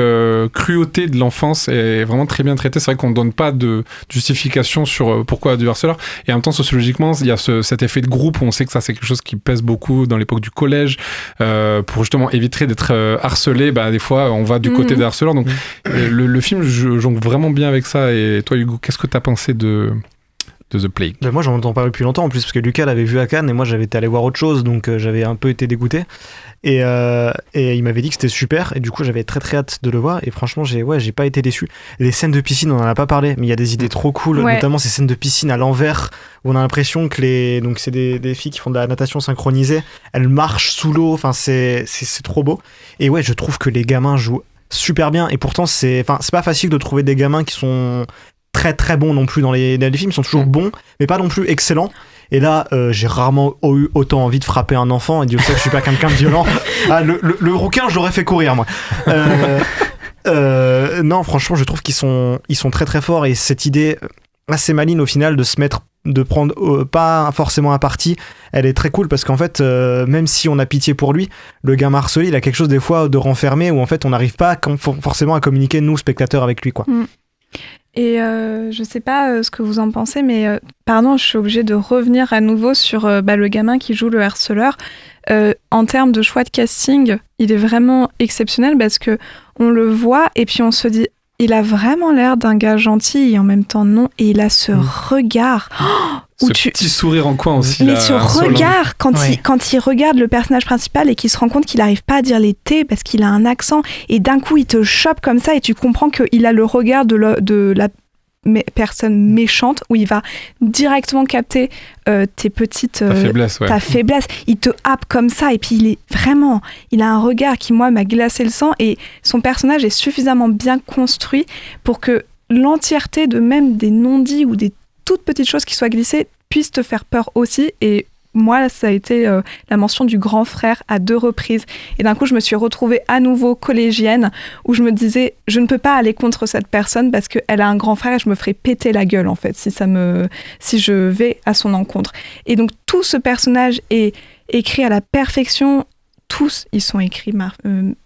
cruauté de l'enfance est vraiment très bien traité. C'est vrai qu'on ne donne pas de justification sur pourquoi du harceleur. Et en même temps, sociologiquement, il y a cet effet de groupe où on sait que ça, c'est quelque chose qui pèse beaucoup dans l'époque du collège. Pour justement éviter d'être harcelé, des fois, on va du côté des harceleurs. Donc, le film jongle vraiment bien avec ça. Et toi, Hugo, qu'est-ce que tu as pensé de The Plague?
Moi, j'en entends parler depuis longtemps en plus, parce que Lucas l'avait vu à Cannes et moi, j'avais été allé voir autre chose, donc j'avais un peu été dégoûté. Et il m'avait dit que c'était super, et du coup j'avais très très hâte de le voir, et franchement j'ai pas été déçu. Les scènes de piscine, on en a pas parlé, mais il y a des idées trop cool, notamment ces scènes de piscine à l'envers, où on a l'impression que donc c'est des filles qui font de la natation synchronisée, elles marchent sous l'eau, enfin c'est trop beau. Et ouais, je trouve que les gamins jouent super bien, et pourtant c'est pas facile de trouver des gamins qui sont très très bons non plus dans les films, ils sont toujours bons, mais pas non plus excellents. Et là, j'ai rarement eu autant envie de frapper un enfant, et Dieu sait que je suis pas quelqu'un de violent. Le rouquin, je l'aurais fait courir, moi. Non, franchement, je trouve qu'ils sont très très forts, et cette idée assez maligne au final de prendre pas forcément un parti, elle est très cool, parce qu'en fait, même si on a pitié pour lui, le gamin harcelé, il a quelque chose des fois de renfermé, où en fait on n'arrive pas forcément à communiquer, nous, spectateurs, avec lui, quoi.
Et je sais pas ce que vous en pensez, mais pardon, je suis obligée de revenir à nouveau sur le gamin qui joue le harceleur. En termes de choix de casting, il est vraiment exceptionnel, parce que on le voit et puis on se dit, il a vraiment l'air d'un gars gentil et en même temps non, et il a ce regard.
Petit sourire en coin aussi.
Mais ce regard, quand il regarde le personnage principal et qu'il se rend compte qu'il n'arrive pas à dire les T parce qu'il a un accent, et d'un coup il te chope comme ça, et tu comprends qu'il a le regard de la personne méchante, où il va directement capter tes petites... ta faiblesse. Il te happe comme ça, et puis il a un regard qui, moi, m'a glacé le sang, et son personnage est suffisamment bien construit pour que l'entièreté de même des non-dits ou des toutes petites choses qui soient glissées puissent te faire peur aussi, et moi, ça a été la mention du grand frère à 2 reprises. Et d'un coup, je me suis retrouvée à nouveau collégienne où je me disais, je ne peux pas aller contre cette personne parce qu'elle a un grand frère et je me ferai péter la gueule, en fait, si je vais à son encontre. Et donc, tout ce personnage est écrit à la perfection. Tous, ils sont écrits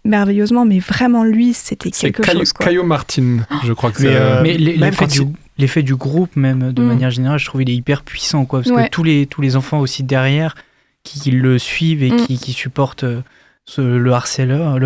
merveilleusement, mais vraiment, lui, c'était quelque chose.
C'est Caio Martin, je crois que c'est...
Mais l'effet du groupe, même, de manière générale, je trouve qu'il est hyper puissant, quoi, parce que tous les enfants aussi derrière, qui le suivent et qui supportent le harceleur,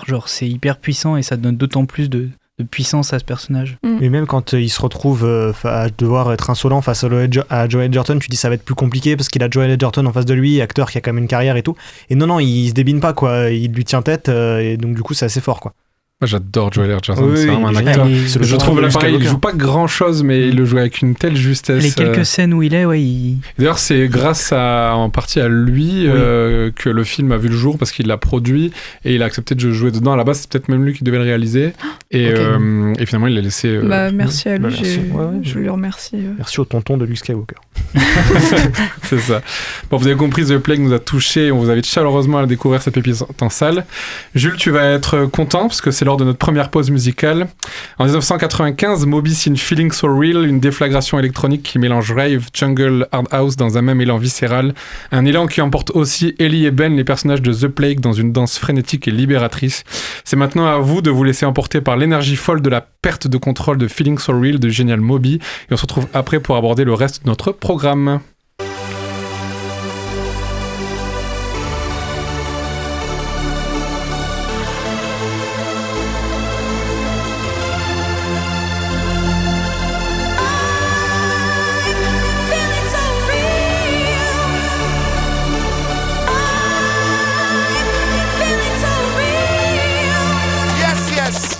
genre, c'est hyper puissant et ça donne d'autant plus de puissance à ce personnage.
Et même quand il se retrouve à devoir être insolent face à Joel Edgerton, tu dis ça va être plus compliqué parce qu'il a Joel Edgerton en face de lui, acteur qui a quand même une carrière et tout. Et non, il se débine pas, quoi. Il lui tient tête et donc du coup c'est assez fort, quoi.
Moi, j'adore Joel Edgerton,
Oui,
c'est vraiment un acteur. Je trouve là pareil, il joue pas grand chose, mais il le joue avec une telle justesse.
Les quelques scènes où il est,
D'ailleurs, c'est grâce en partie à lui que le film a vu le jour parce qu'il l'a produit et il a accepté de jouer dedans. À la base, c'est peut-être même lui qui devait le réaliser. Et finalement, il l'a laissé.
Merci à lui, je lui remercie.
Merci au tonton de Luke Skywalker.
C'est ça. Bon, vous avez compris, The Plague nous a touchés. On vous invite chaleureusement à découvrir cette pépite en salle. Jules, tu vas être content parce que c'est lors de notre première pause musicale. En 1995, Moby signe Feeling So Real, une déflagration électronique qui mélange rave, jungle, hard house dans un même élan viscéral. Un élan qui emporte aussi Ellie et Ben, les personnages de The Plague, dans une danse frénétique et libératrice. C'est maintenant à vous de vous laisser emporter par l'énergie folle de la perte de contrôle de Feeling So Real de génial Moby. Et on se retrouve après pour aborder le reste de notre programme.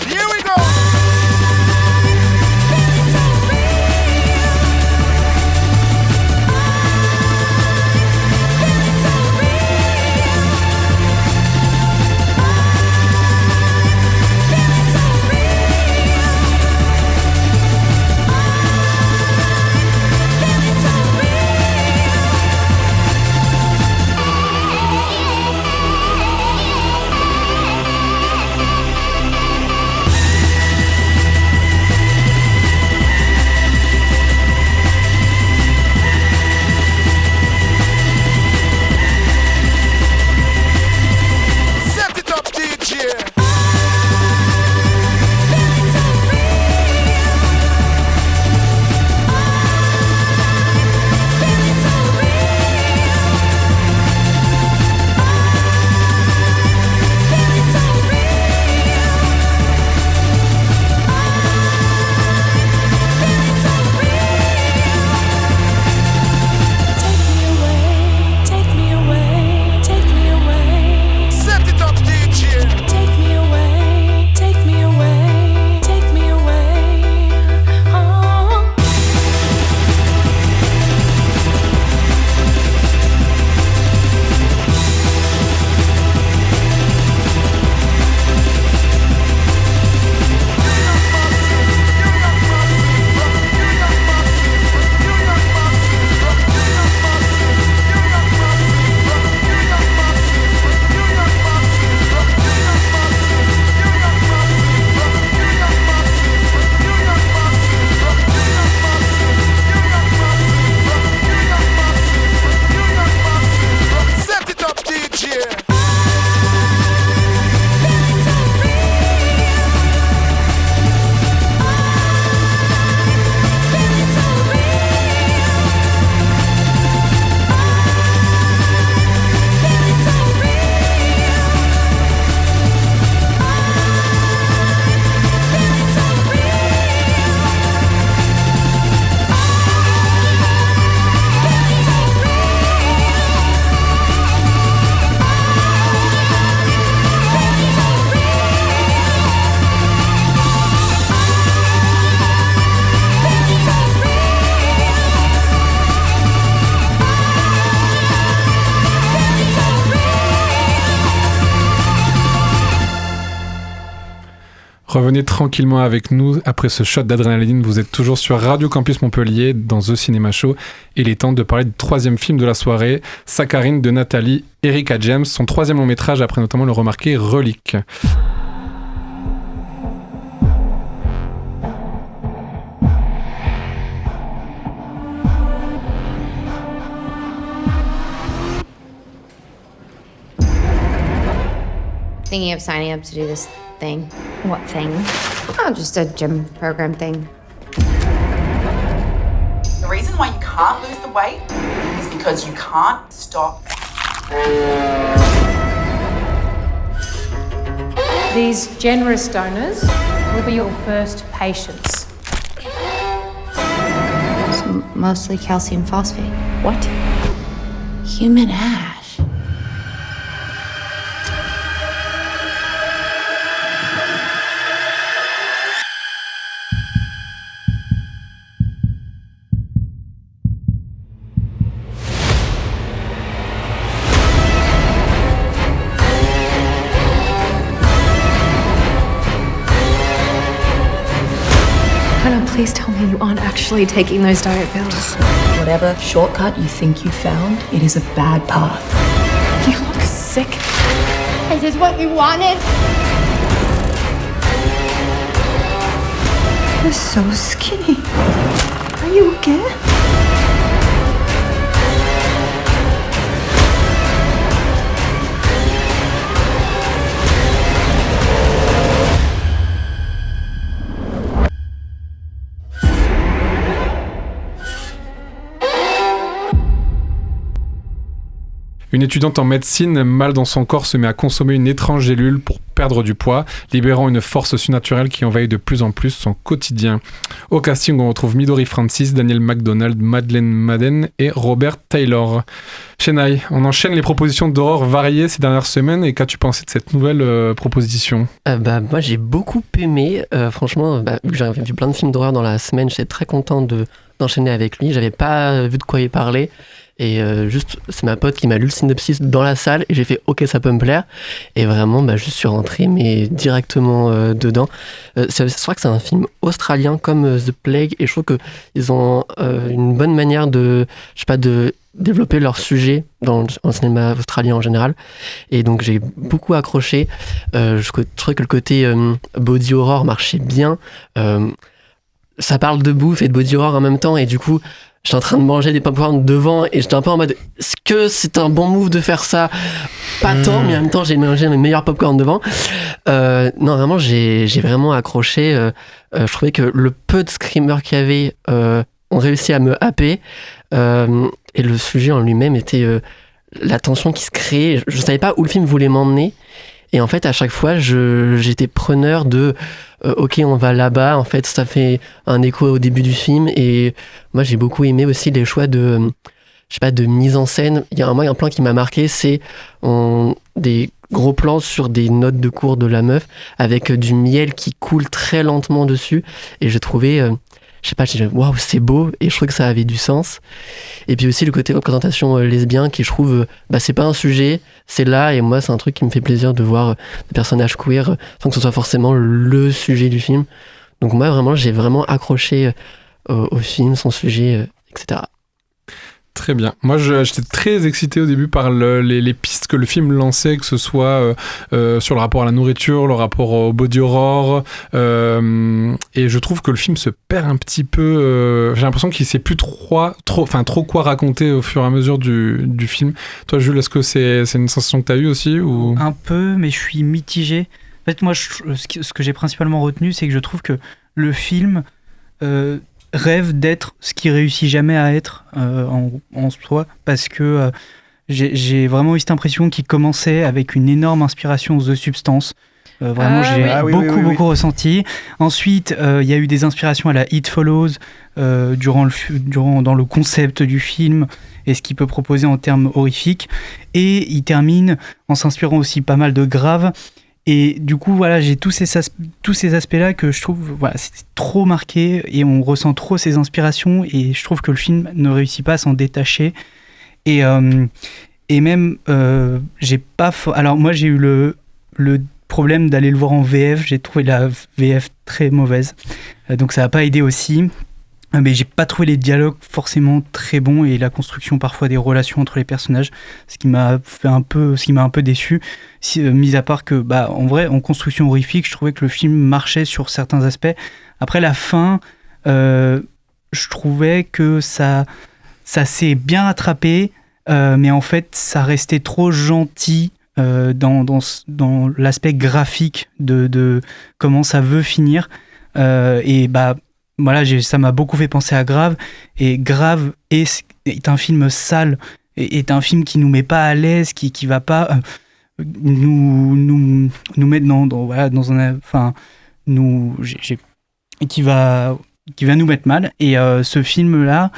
Here we go.
Revenez tranquillement avec nous après ce shot d'adrénaline. Vous êtes toujours sur Radio Campus Montpellier dans The Cinema Show. Il est temps de parler du troisième film de la soirée, Saccharine de Nathalie Erika James, son troisième long métrage après notamment le remarqué Relique.
Thinking of signing up to do this thing. What thing? Oh, just a gym program thing.
The reason why you can't lose the weight is because you can't stop.
These generous donors will be your first patients.
So mostly calcium phosphate. What? Human ash.
Please tell me you aren't actually taking those diet pills.
Whatever shortcut you think you found, it is a bad path.
You look sick.
Is this what you wanted?
You're so skinny. Are you okay?
Une étudiante en médecine, mal dans son corps, se met à consommer une étrange gélule pour perdre du poids, libérant une force surnaturelle qui envahit de plus en plus son quotidien. Au casting, on retrouve Midori Francis, Daniel McDonald, Madeleine Madden et Robert Taylor. Chennai, on enchaîne les propositions d'horreur variées ces dernières semaines, et qu'as-tu pensé de cette nouvelle proposition ?
Moi j'ai beaucoup aimé, franchement, vu que j'avais vu plein de films d'horreur dans la semaine, j'étais très content d'enchaîner avec lui, j'avais pas vu de quoi il parlait. Et juste, c'est ma pote qui m'a lu le synopsis dans la salle et j'ai fait ok, ça peut me plaire. Et vraiment, je suis rentré mais directement dedans. C'est vrai que c'est un film australien comme The Plague, et je trouve qu'ils ont une bonne manière de développer leur sujet dans le cinéma australien en général. Et donc j'ai beaucoup accroché. Je trouvais que le côté body horror marchait bien. Ça parle de bouffe et de body horror en même temps, et du coup j'étais en train de manger des popcorn devant et j'étais un peu en mode est-ce que c'est un bon move de faire ça? Pas tant, mais en même temps j'ai mangé mes meilleurs popcorn devant. Non, vraiment j'ai vraiment accroché. Je trouvais que le peu de screamers qu'il y avait ont réussi à me happer, et le sujet en lui-même était la tension qui se créait. Je savais pas où le film voulait m'emmener, et en fait à chaque fois j'étais preneur de ok, on va là-bas, en fait ça fait un écho au début du film. Et moi j'ai beaucoup aimé aussi les choix de mise en scène. Il y a un plan qui m'a marqué, c'est des gros plans sur des notes de cours de la meuf avec du miel qui coule très lentement dessus, et j'ai trouvé waouh, c'est beau, et je trouve que ça avait du sens. Et puis aussi le côté représentation lesbien qui, je trouve, c'est pas un sujet, c'est là, et moi c'est un truc qui me fait plaisir de voir des personnages queer sans que ce soit forcément le sujet du film. Donc moi vraiment j'ai vraiment accroché au film, son sujet, etc.
Très bien. Moi, j'étais très excité au début par les pistes que le film lançait, que ce soit sur le rapport à la nourriture, le rapport au body horror, et je trouve que le film se perd un petit peu. J'ai l'impression qu'il ne sait plus trop quoi raconter au fur et à mesure du film. Toi, Jules, est-ce que c'est une sensation que tu as eue aussi, ou...
Un peu, mais je suis mitigé. En fait, moi, ce que j'ai principalement retenu, c'est que je trouve que le film rêve d'être ce qu'il réussit jamais à être en soi, parce que j'ai vraiment eu cette impression qu'il commençait avec une énorme inspiration The Substance. Vraiment, j'ai beaucoup ressenti. Ensuite, il y a eu des inspirations à la It Follows dans le concept du film et ce qu'il peut proposer en termes horrifiques. Et il termine en s'inspirant aussi pas mal de Grave. Et du coup, voilà, j'ai tous ces aspects-là que je trouve, c'est trop marqué, et on ressent trop ces inspirations, et je trouve que le film ne réussit pas à s'en détacher. Et même, j'ai pas... Alors moi, j'ai eu le problème d'aller le voir en VF. J'ai trouvé la VF très mauvaise. Donc ça n'a pas aidé aussi. Mais j'ai pas trouvé les dialogues forcément très bons et la construction parfois des relations entre les personnages, ce qui m'a un peu déçu. Mis à part que, en vrai, en construction horrifique, je trouvais que le film marchait sur certains aspects. Après la fin, je trouvais que ça s'est bien rattrapé, mais en fait, ça restait trop gentil dans l'aspect graphique de comment ça veut finir. Voilà, ça m'a beaucoup fait penser à Grave, et Grave est un film sale, est un film qui nous met pas à l'aise, qui va pas nous mettre dans un, enfin, qui va nous mettre mal. Et ce film-là,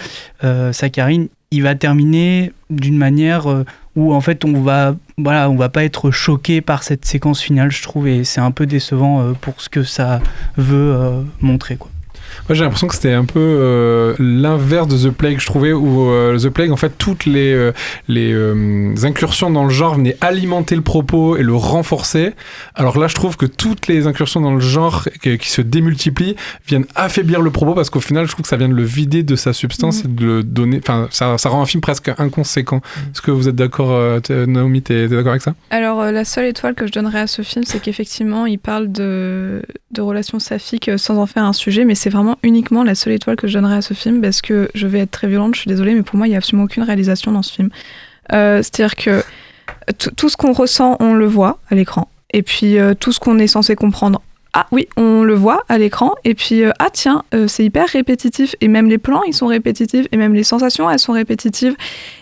Saccharine, il va terminer d'une manière où en fait on va pas être choqué par cette séquence finale, je trouve, et c'est un peu décevant pour ce que ça veut montrer, quoi.
Moi j'ai l'impression que c'était un peu l'inverse de The Plague, je trouvais, où The Plague, en fait, toutes les incursions dans le genre venaient alimenter le propos et le renforcer, alors là je trouve que toutes les incursions dans le genre qui se démultiplient viennent affaiblir le propos, parce qu'au final je trouve que ça vient de le vider de sa substance et de le donner, enfin ça rend un film presque inconséquent. Est-ce que vous êtes d'accord, Naomi, t'es d'accord avec ça?
Alors la seule étoile que je donnerais à ce film, c'est qu'effectivement il parle de relations saphiques sans en faire un sujet, mais c'est vraiment uniquement la seule étoile que je donnerais à ce film, parce que je vais être très violente, je suis désolée, mais pour moi il n'y a absolument aucune réalisation dans ce film. C'est-à-dire que tout ce qu'on ressent, on le voit à l'écran, et puis tout ce qu'on est censé comprendre, ah oui, on le voit à l'écran, et puis c'est hyper répétitif, et même les plans ils sont répétitifs, et même les sensations elles sont répétitives,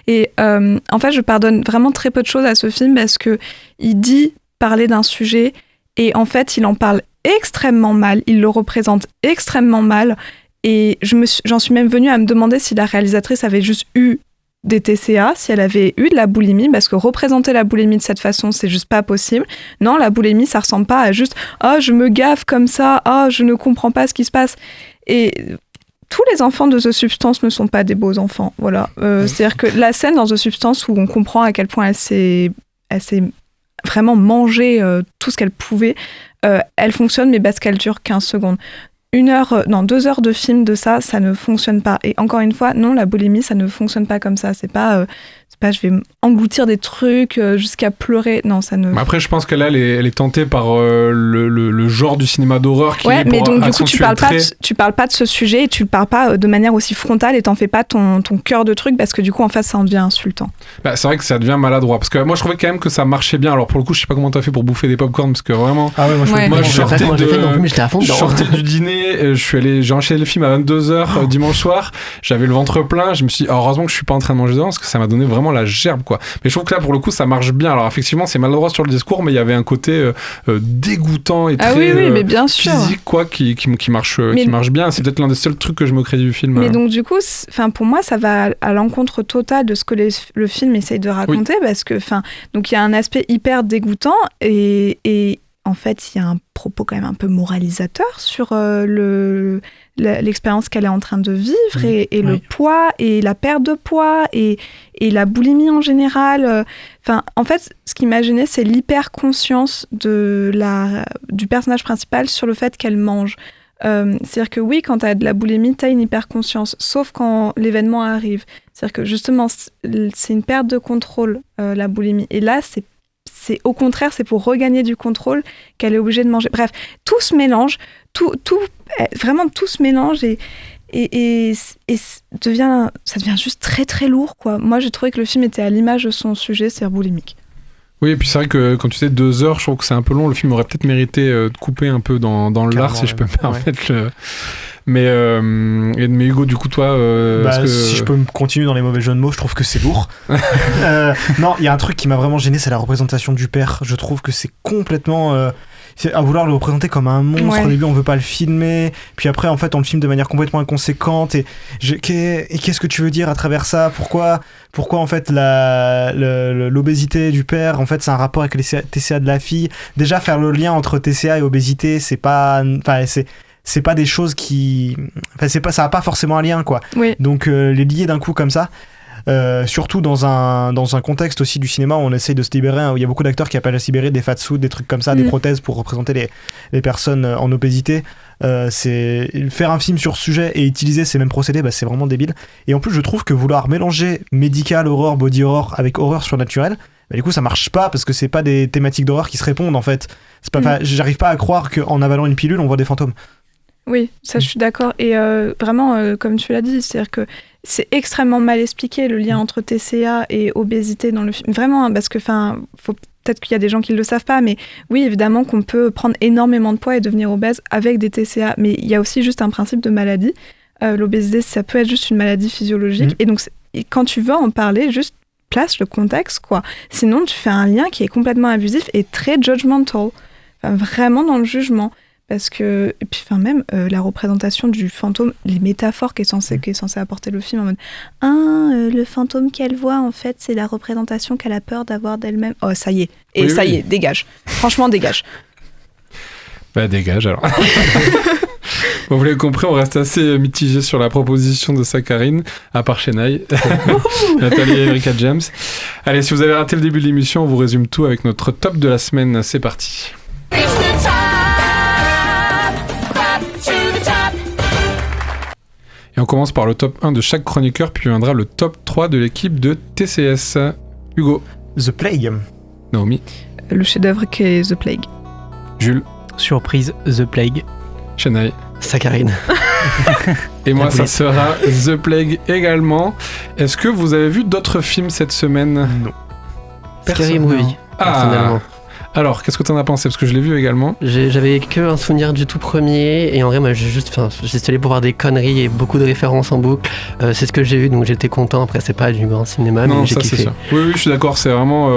et en fait je pardonne vraiment très peu de choses à ce film, parce que il dit parler d'un sujet, et en fait il en parle extrêmement mal, il le représente extrêmement mal, et j'en suis même venue à me demander si la réalisatrice avait juste eu des TCA, si elle avait eu de la boulimie, parce que représenter la boulimie de cette façon, c'est juste pas possible. Non, la boulimie, ça ressemble pas à juste « Oh, je me gaffe comme ça, oh, je ne comprends pas ce qui se passe ». Et tous les enfants de The Substance ne sont pas des beaux enfants, voilà. C'est-à-dire que la scène dans The Substance où on comprend à quel point elle s'est vraiment mangé tout ce qu'elle pouvait, elle fonctionne, mais parce qu'elle dure 15 secondes. 2 heures de film de ça ne fonctionne pas. Et encore une fois, non, la boulimie, ça ne fonctionne pas comme ça. C'est pas je vais engloutir des trucs jusqu'à pleurer. Non, ça ne...
Après, je pense qu'elle elle est tentée par le genre du cinéma d'horreur qui est pour
mais donc du coup, tu parles pas de ce sujet, et tu le parles pas de manière aussi frontale, et t'en fais pas ton cœur de truc, parce que du coup, en fait, ça en devient insultant.
C'est vrai que ça devient maladroit, parce que moi, je trouvais quand même que ça marchait bien. Alors pour le coup, je sais pas comment t'as fait pour bouffer des popcorn, parce que vraiment...
Ah ouais, moi je
sortais du dîner, j'ai enchaîné le film à 22h dimanche soir, j'avais le ventre plein, je me suis dit, heureusement que je suis pas en train de manger dedans, parce que ça m'a donné vraiment la gerbe, quoi. Mais je trouve que là, pour le coup, ça marche bien. Alors effectivement, c'est maladroit sur le discours, mais il y avait un côté dégoûtant et très
mais bien sûr.
physique, quoi, qui marche bien. C'est peut-être l'un des seuls trucs que je me crée du film.
Mais donc du coup, pour moi, ça va à l'encontre totale de ce que le film essaye de raconter, parce que donc il y a un aspect hyper dégoûtant, et en fait, il y a un propos quand même un peu moralisateur sur l'expérience qu'elle est en train de vivre, et le poids, et la perte de poids, et la boulimie en général. En fait, ce qui m'a gêné, c'est l'hyper-conscience du personnage principal sur le fait qu'elle mange. C'est-à-dire que oui, quand tu as de la boulimie, tu as une hyper-conscience, sauf quand l'événement arrive. C'est-à-dire que justement, c'est une perte de contrôle, la boulimie. Et là, c'est au contraire, c'est pour regagner du contrôle qu'elle est obligée de manger. Bref, tout se mélange, vraiment tout se mélange, et ça devient juste très très lourd, quoi. Moi, j'ai trouvé que le film était à l'image de son sujet, c'est-à-dire boulimique.
Oui, et puis c'est vrai que quand tu sais 2 heures, je trouve que c'est un peu long. Le film aurait peut-être mérité de couper un peu dans l'art, si je peux me permettre. Mais Hugo, du coup, toi...
Si je peux continuer dans les mauvais jeux de mots, je trouve que c'est lourd. Non, il y a un truc qui m'a vraiment gêné, c'est la représentation du père. Je trouve que c'est complètement... à vouloir le représenter comme un monstre, au début on veut pas le filmer, puis après en fait on le filme de manière complètement inconséquente, et qu'est-ce que tu veux dire à travers ça? Pourquoi en fait l'obésité du père, en fait c'est un rapport avec les TCA de la fille? Déjà faire le lien entre TCA et obésité, c'est pas des choses qui... ça n'a pas forcément un lien, quoi.
Oui.
Donc les lier d'un coup comme ça... surtout dans un contexte aussi du cinéma où on essaye de se libérer, où il y a beaucoup d'acteurs qui appellent à se libérer des fatsuits, des trucs comme ça, des prothèses pour représenter les personnes en obésité. C'est faire un film sur ce sujet et utiliser ces mêmes procédés, c'est vraiment débile. Et en plus, je trouve que vouloir mélanger médical horror, body horror avec horreur surnaturelle, du coup ça marche pas parce que c'est pas des thématiques d'horreur qui se répondent en fait. C'est pas, j'arrive pas à croire qu'en avalant une pilule on voit des fantômes.
Oui, ça je suis d'accord. Et vraiment, comme tu l'as dit, c'est-à-dire que c'est extrêmement mal expliqué le lien entre TCA et obésité dans le film. Vraiment, parce que faut peut-être qu'il y a des gens qui ne le savent pas, mais oui, évidemment qu'on peut prendre énormément de poids et devenir obèse avec des TCA. Mais il y a aussi juste un principe de maladie. L'obésité, ça peut être juste une maladie physiologique. Et donc, quand tu veux en parler, juste place le contexte, quoi. Sinon, tu fais un lien qui est complètement abusif et très judgmental. Vraiment dans le jugement. Parce que, et puis même la représentation du fantôme, les métaphores qu'est censé apporter le film en mode le fantôme qu'elle voit en fait c'est la représentation qu'elle a peur d'avoir d'elle-même. Oh ça y est, et oui, ça y est, dégage. Franchement dégage.
Dégage alors. Bon, vous l'avez compris, on reste assez mitigé sur la proposition de Saccharine, à part Chennai, Nathalie et Erika James. Allez, si vous avez raté le début de l'émission, on vous résume tout avec notre top de la semaine. C'est parti. Et on commence par le top 1 de chaque chroniqueur, puis viendra le top 3 de l'équipe de TCS. Hugo.
The Plague.
Naomi.
Le chef-d'œuvre qu'est The Plague.
Jules.
Surprise, The Plague.
Chennai.
Saccharine.
Et moi, ça sera The Plague également. Est-ce que vous avez vu d'autres films cette semaine ?
Non.
Scary Movie, personnellement.
Alors, qu'est-ce que t'en as pensé ? Parce que je l'ai vu également.
J'avais que un souvenir du tout premier, et en vrai, moi, j'étais allé pour voir des conneries et beaucoup de références en boucle. C'est ce que j'ai vu, donc j'étais content. Après, c'est pas du grand cinéma, mais j'ai kiffé.
C'est sûr. Oui, je suis d'accord, c'est vraiment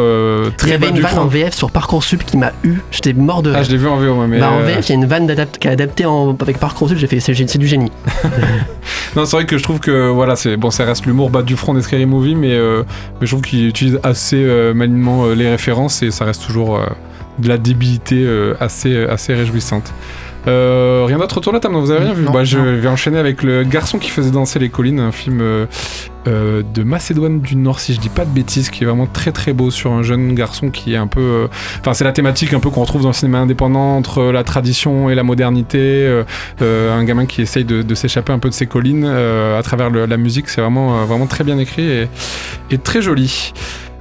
très.
Il y avait une vanne en VF sur Parcoursup qui m'a eu. J'étais mort de rire.
Ah, je l'ai vu en VO, moi, mais.
En VF, il y a une vanne qui est adaptée avec Parcoursup. J'ai fait, c'est du génie.
Non, c'est vrai que je trouve que voilà, ça reste l'humour bas du front des Scary Movie, mais je trouve qu'il utilise assez malinement les références et ça reste toujours de la débilité assez réjouissante. Rien d'autre autour de la table, vous avez rien vu ? Je vais enchaîner avec Le garçon qui faisait danser les collines, un film de Macédoine du Nord, si je dis pas de bêtises, qui est vraiment très très beau sur un jeune garçon qui est un peu... c'est la thématique un peu qu'on retrouve dans le cinéma indépendant, entre la tradition et la modernité, un gamin qui essaye de s'échapper un peu de ses collines à travers la musique. C'est vraiment très bien écrit et très joli.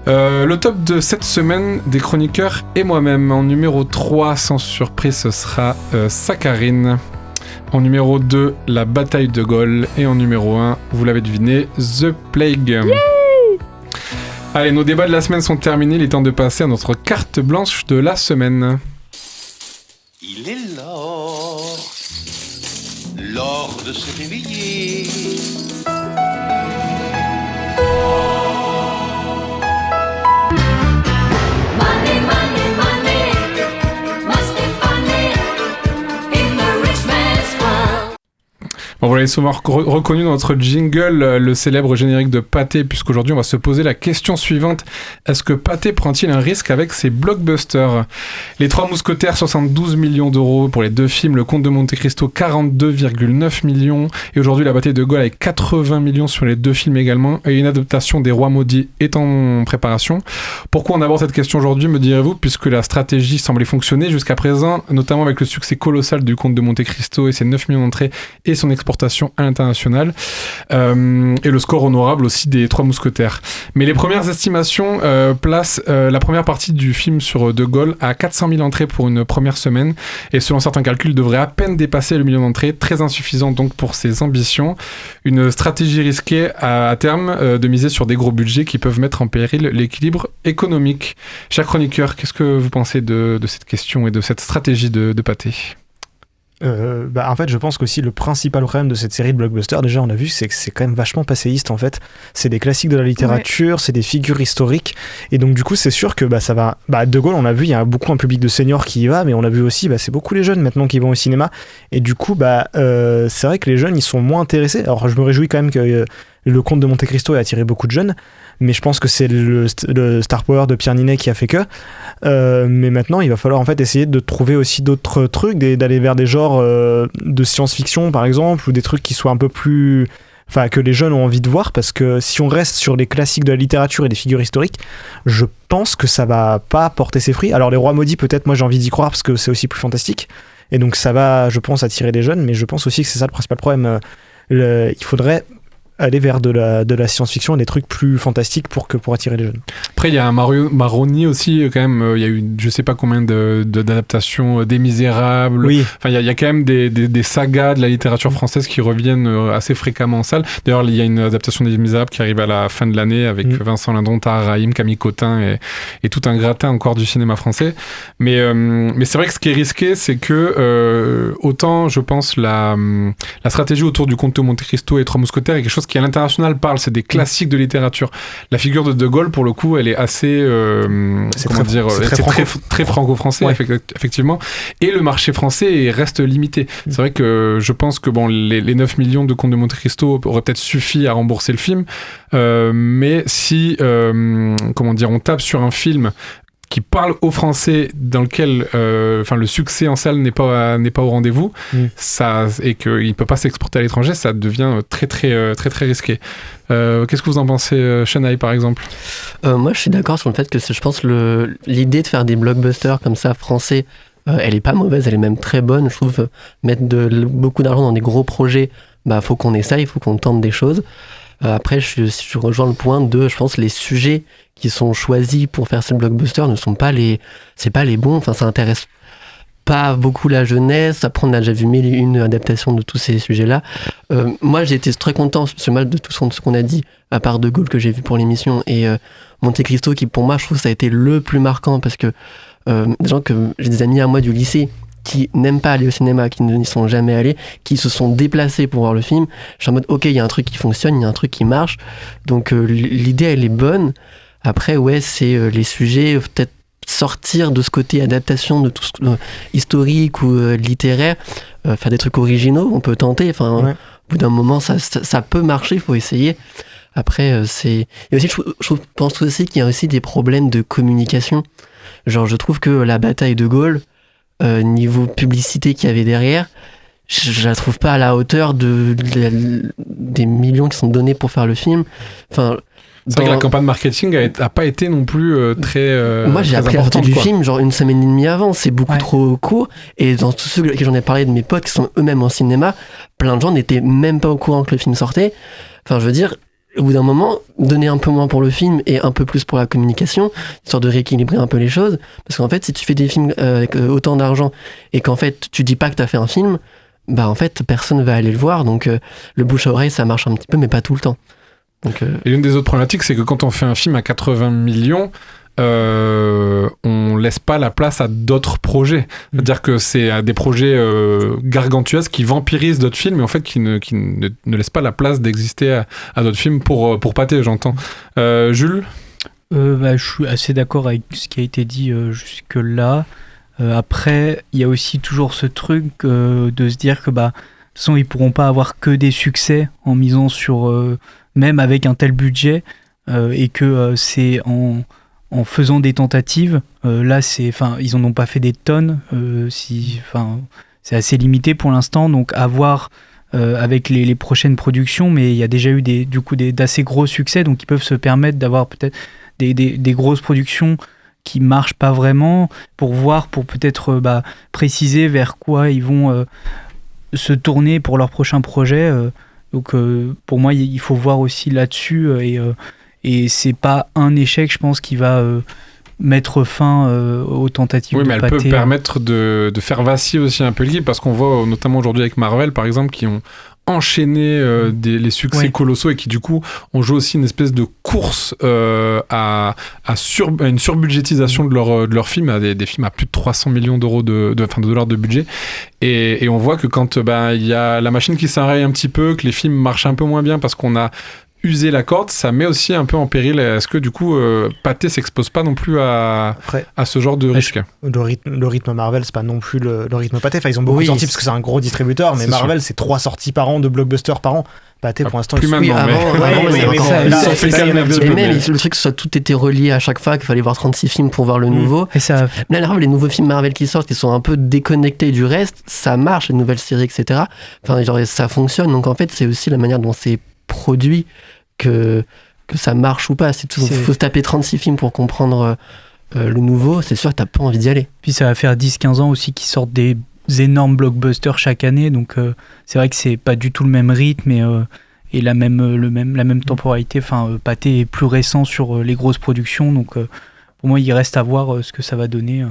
Le top de cette semaine des chroniqueurs et moi-même. En numéro 3, sans surprise, ce sera Saccharine. En numéro 2, La bataille de Gaulle. Et en numéro 1, vous l'avez deviné, The Plague. Yay! Allez, nos débats de la semaine sont terminés. Il est temps de passer à notre carte blanche de la semaine.
Il est l'heure de se réveiller.
Bon, vous l'avez souvent reconnu dans notre jingle, le célèbre générique de Pathé, puisqu'aujourd'hui on va se poser la question suivante. Est-ce que Pathé prend-il un risque avec ses blockbusters ? Les Trois Mousquetaires, 72 millions d'euros pour les deux films. Le Comte de Monte-Cristo, 42,9 millions. Et aujourd'hui, La bataille de Gaulle avec 80 millions sur les deux films également. Et une adaptation des Rois Maudits est en préparation. Pourquoi on aborde cette question aujourd'hui, me direz-vous ? Puisque la stratégie semblait fonctionner jusqu'à présent, notamment avec le succès colossal du Comte de Monte-Cristo et ses 9 millions d'entrées et son exportation à l'international, et le score honorable aussi des Trois Mousquetaires. Mais les premières estimations placent la première partie du film sur De Gaulle à 400 000 entrées pour une première semaine, et selon certains calculs devrait à peine dépasser le million d'entrées, très insuffisant donc pour ses ambitions. Une stratégie risquée à terme de miser sur des gros budgets qui peuvent mettre en péril l'équilibre économique. Cher chroniqueur, qu'est-ce que vous pensez de cette question et de cette stratégie de Pathé ?
En fait, je pense qu'aussi le principal problème de cette série de blockbusters, déjà on a vu, c'est que c'est quand même vachement passéiste en fait. C'est des classiques de la littérature, c'est des figures historiques, et donc du coup c'est sûr que ça va. De Gaulle, on a vu, il y a beaucoup un public de seniors qui y va, mais on a vu aussi, c'est beaucoup les jeunes maintenant qui vont au cinéma, et du coup c'est vrai que les jeunes ils sont moins intéressés. Alors je me réjouis quand même que le Comte de Monte-Cristo ait attiré beaucoup de jeunes, mais je pense que c'est le star power de Pierre Ninet qui a fait que. Mais maintenant, il va falloir en fait essayer de trouver aussi d'autres trucs, d'aller vers des genres de science-fiction par exemple, ou des trucs qui soient un peu plus enfin que les jeunes ont envie de voir, parce que si on reste sur les classiques de la littérature et des figures historiques, je pense que ça va pas porter ses fruits. Alors les Rois maudits, peut-être, moi j'ai envie d'y croire parce que c'est aussi plus fantastique, et donc ça va, je pense, attirer les jeunes, mais je pense aussi que c'est ça le principal problème. Il faudrait aller vers de la science-fiction et des trucs plus fantastiques pour attirer les jeunes.
Après, il y a un Maroni aussi, quand même. Il y a eu je sais pas combien d'adaptations des Misérables.
Oui.
Enfin, il y a quand même des sagas de la littérature française qui reviennent assez fréquemment en salle. D'ailleurs, il y a une adaptation des Misérables qui arrive à la fin de l'année avec Vincent Lindon, Tahar Rahim, Camille Cotin et tout un gratin encore du cinéma français. Mais c'est vrai que ce qui est risqué, c'est que autant, je pense, la stratégie autour du Comte de Monte Cristo et Trois Mousquetaires est quelque chose qui à l'international parle, c'est des classiques de littérature. La figure de Gaulle, pour le coup, elle est assez très franco-français, ouais. Effectivement, et le marché français reste limité. C'est vrai que je pense que les 9 millions de Comte de Monte Cristo auraient peut-être suffi à rembourser le film, mais si on tape sur un film qui parle aux Français, dans lequel le succès en salle n'est pas au rendez-vous, et qu'il ne peut pas s'exporter à l'étranger, ça devient très risqué. Qu'est-ce que vous en pensez, Shanaï, par exemple?
Moi, je suis d'accord sur le fait que je pense l'idée de faire des blockbusters comme ça, français, elle est pas mauvaise, elle est même très bonne. Je trouve mettre beaucoup d'argent dans des gros projets, faut qu'on essaye, faut qu'on tente des choses. Après, je rejoins le point je pense, les sujets qui sont choisis pour faire ces blockbusters ne sont pas c'est pas les bons. Enfin, ça intéresse pas beaucoup la jeunesse. Après, on a déjà vu une adaptation de tous ces sujets-là. Moi, j'ai été très content sur mal de tout ce qu'on a dit, à part De Gaulle que j'ai vu pour l'émission et Monte Cristo, qui pour moi, je trouve que ça a été le plus marquant, parce que j'ai des amis à moi du lycée qui n'aiment pas aller au cinéma, qui n'y sont jamais allés, qui se sont déplacés pour voir le film. Je suis en mode, ok, il y a un truc qui fonctionne, il y a un truc qui marche. Donc l'idée, elle est bonne. Après, ouais, c'est les sujets, peut-être sortir de ce côté adaptation de tout historique ou littéraire, faire des trucs originaux, on peut tenter. Enfin, au bout d'un moment, ça peut marcher, il faut essayer. Après, et aussi, je pense aussi qu'il y a aussi des problèmes de communication. Genre, je trouve que la bataille de Gaulle, niveau publicité qu'il y avait derrière, je la trouve pas à la hauteur des millions qui sont donnés pour faire le film. Enfin,
c'est vrai que la campagne marketing a pas été non plus très
moi, j'ai appris la sortie du film genre une semaine et demie avant. C'est beaucoup trop court. Et dans tous ceux que j'en ai parlé de mes potes qui sont eux-mêmes en cinéma, plein de gens n'étaient même pas au courant que le film sortait. Enfin, je veux dire, au bout d'un moment, donner un peu moins pour le film et un peu plus pour la communication, histoire de rééquilibrer un peu les choses. Parce qu'en fait, si tu fais des films avec autant d'argent et qu'en fait, tu dis pas que t'as fait un film, en fait, personne va aller le voir. Donc, le bouche à oreille, ça marche un petit peu, mais pas tout le temps. Donc,
Et une des autres problématiques, c'est que quand on fait un film à 80 millions, on laisse pas la place à d'autres projets. C'est-à-dire que c'est à des projets gargantuesques qui vampirisent d'autres films, mais en fait qui ne laissent pas la place d'exister à d'autres films pour pâter, j'entends. Jules?
Je suis assez d'accord avec ce qui a été dit jusque-là. Après, il y a aussi toujours ce truc de se dire que de toute façon, ils pourront pas avoir que des succès en misant sur... même avec un tel budget, et que c'est en faisant des tentatives, là ils en ont pas fait des tonnes, c'est assez limité pour l'instant, donc à voir avec les prochaines productions, mais il y a déjà eu d'assez gros succès, donc ils peuvent se permettre d'avoir peut-être des grosses productions qui marchent pas vraiment, pour peut-être préciser vers quoi ils vont se tourner pour leur prochain projet. Donc pour moi, il faut voir aussi là-dessus, et c'est pas un échec, je pense, qui va mettre fin aux tentatives de pâté. Oui, mais elle peut
permettre de faire vaciller aussi un peu l'équipe, parce qu'on voit notamment aujourd'hui avec Marvel, par exemple, qui ont enchaîné les succès colossaux et qui du coup ont joué aussi une espèce de course à une surbudgétisation de leurs films, à des films à plus de 300 millions d'euros de dollars de budget, et on voit que quand il y a la machine qui s'enraye un petit peu, que les films marchent un peu moins bien parce qu'on a usé la corde, ça met aussi un peu en péril. Est-ce que du coup Pathé s'expose pas non plus à ce genre de risque?
Le rythme Marvel, c'est pas non plus le rythme Pathé. Enfin, ils ont beaucoup de sorties parce que c'est un gros distributeur, mais Marvel, c'est 3 sorties par an de blockbusters par an. Pathé, pour l'instant,
plus maintenant,
et même le truc que ça tout était relié à chaque fois, qu'il fallait voir 36 films pour voir le nouveau.
Et ça...
Là, les nouveaux films Marvel qui sortent, qui sont un peu déconnectés du reste, ça marche, les nouvelles séries, etc. Enfin, genre, ça fonctionne. Donc en fait, c'est aussi la manière dont c'est produit que ça marche ou pas. Faut se taper 36 films pour comprendre le nouveau, c'est sûr que t'as pas envie d'y aller.
Puis ça va faire 10-15 ans aussi qu'ils sortent des énormes blockbusters chaque année, donc c'est vrai que c'est pas du tout le même rythme et la même temporalité. Enfin, Pathé est plus récent sur les grosses productions, donc pour moi il reste à voir ce que ça va donner.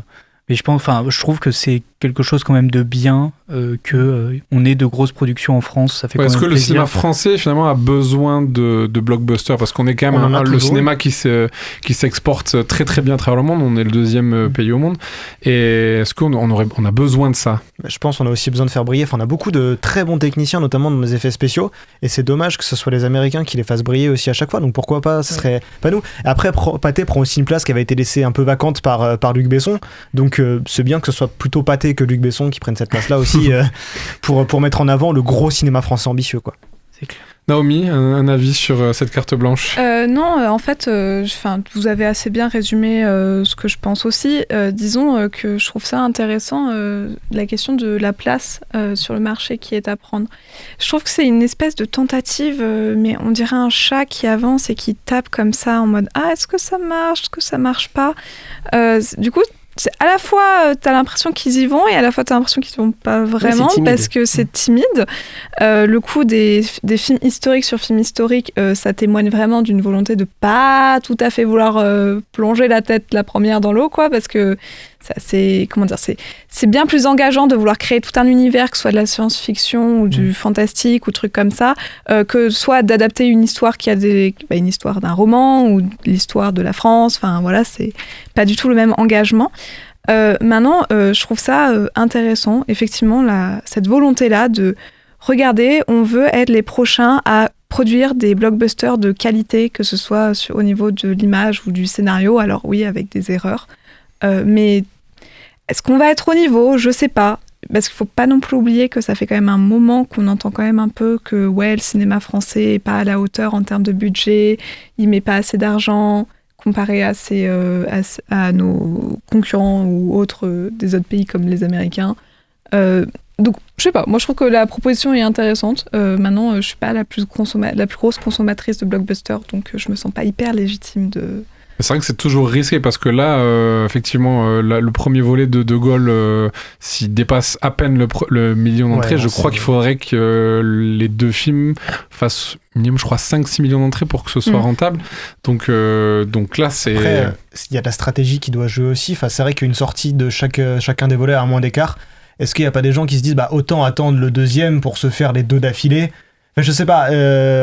Mais je trouve que c'est quelque chose quand même de bien qu'on ait de grosses productions en France. Ça fait quand même
est-ce que
plaisir.
le cinéma français finalement a besoin de blockbusters, parce qu'on est quand même le cinéma qui s'exporte très très bien à travers le monde. On est le deuxième pays au monde. Et est-ce qu'on a besoin de ça?
Je pense qu'on a aussi besoin de faire briller. Enfin, on a beaucoup de très bons techniciens, notamment dans les effets spéciaux. Et c'est dommage que ce soit les Américains qui les fassent briller aussi à chaque fois. Donc pourquoi pas? Ce serait pas nous. Après, Pathé prend aussi une place qui avait été laissée un peu vacante par Luc Besson. Donc c'est bien que ce soit plutôt Pathé que Luc Besson qui prenne cette place-là aussi pour mettre en avant le gros cinéma français ambitieux, quoi.
C'est clair.
Naomi, un avis sur cette carte blanche?
Non, en fait, vous avez assez bien résumé ce que je pense aussi. Disons que je trouve ça intéressant, la question de la place sur le marché qui est à prendre. Je trouve que c'est une espèce de tentative, mais on dirait un chat qui avance et qui tape comme ça en mode « Ah, est-ce que ça marche? Est-ce que ça marche pas ?» Du coup, c'est à la fois t'as l'impression qu'ils y vont et à la fois t'as l'impression qu'ils y vont pas vraiment, parce que c'est timide. Le coup des films historiques sur films historiques, ça témoigne vraiment d'une volonté de pas tout à fait vouloir plonger la tête la première dans l'eau, quoi, parce que ça, c'est bien plus engageant de vouloir créer tout un univers, que ce soit de la science-fiction ou du fantastique ou trucs comme ça, que soit d'adapter une histoire qui a une histoire d'un roman ou l'histoire de la France. Enfin voilà, c'est pas du tout le même engagement. Maintenant, je trouve ça intéressant, effectivement, cette volonté-là de regarder, on veut être les prochains à produire des blockbusters de qualité, que ce soit au niveau de l'image ou du scénario. Alors oui, avec des erreurs. Mais est-ce qu'on va être au niveau? Je sais pas. Parce qu'il faut pas non plus oublier que ça fait quand même un moment qu'on entend quand même un peu que le cinéma français est pas à la hauteur en termes de budget, il met pas assez d'argent comparé à nos concurrents ou autres des autres pays comme les Américains. Donc, je sais pas, moi je trouve que la proposition est intéressante. Maintenant, je suis pas la plus grosse consommatrice de blockbusters, donc je me sens pas hyper légitime de...
C'est vrai que c'est toujours risqué, parce que là, effectivement, le premier volet de Gaulle, s'il dépasse à peine le million d'entrées, je crois qu'il faudrait que les deux films fassent minimum, je crois, 5-6 millions d'entrées pour que ce soit rentable. Donc là, c'est...
Après, il y a de la stratégie qui doit jouer aussi. Enfin, c'est vrai qu'une sortie de chacun des volets a un moins d'écart. Est-ce qu'il n'y a pas des gens qui se disent autant attendre le deuxième pour se faire les deux d'affilée? Je sais pas,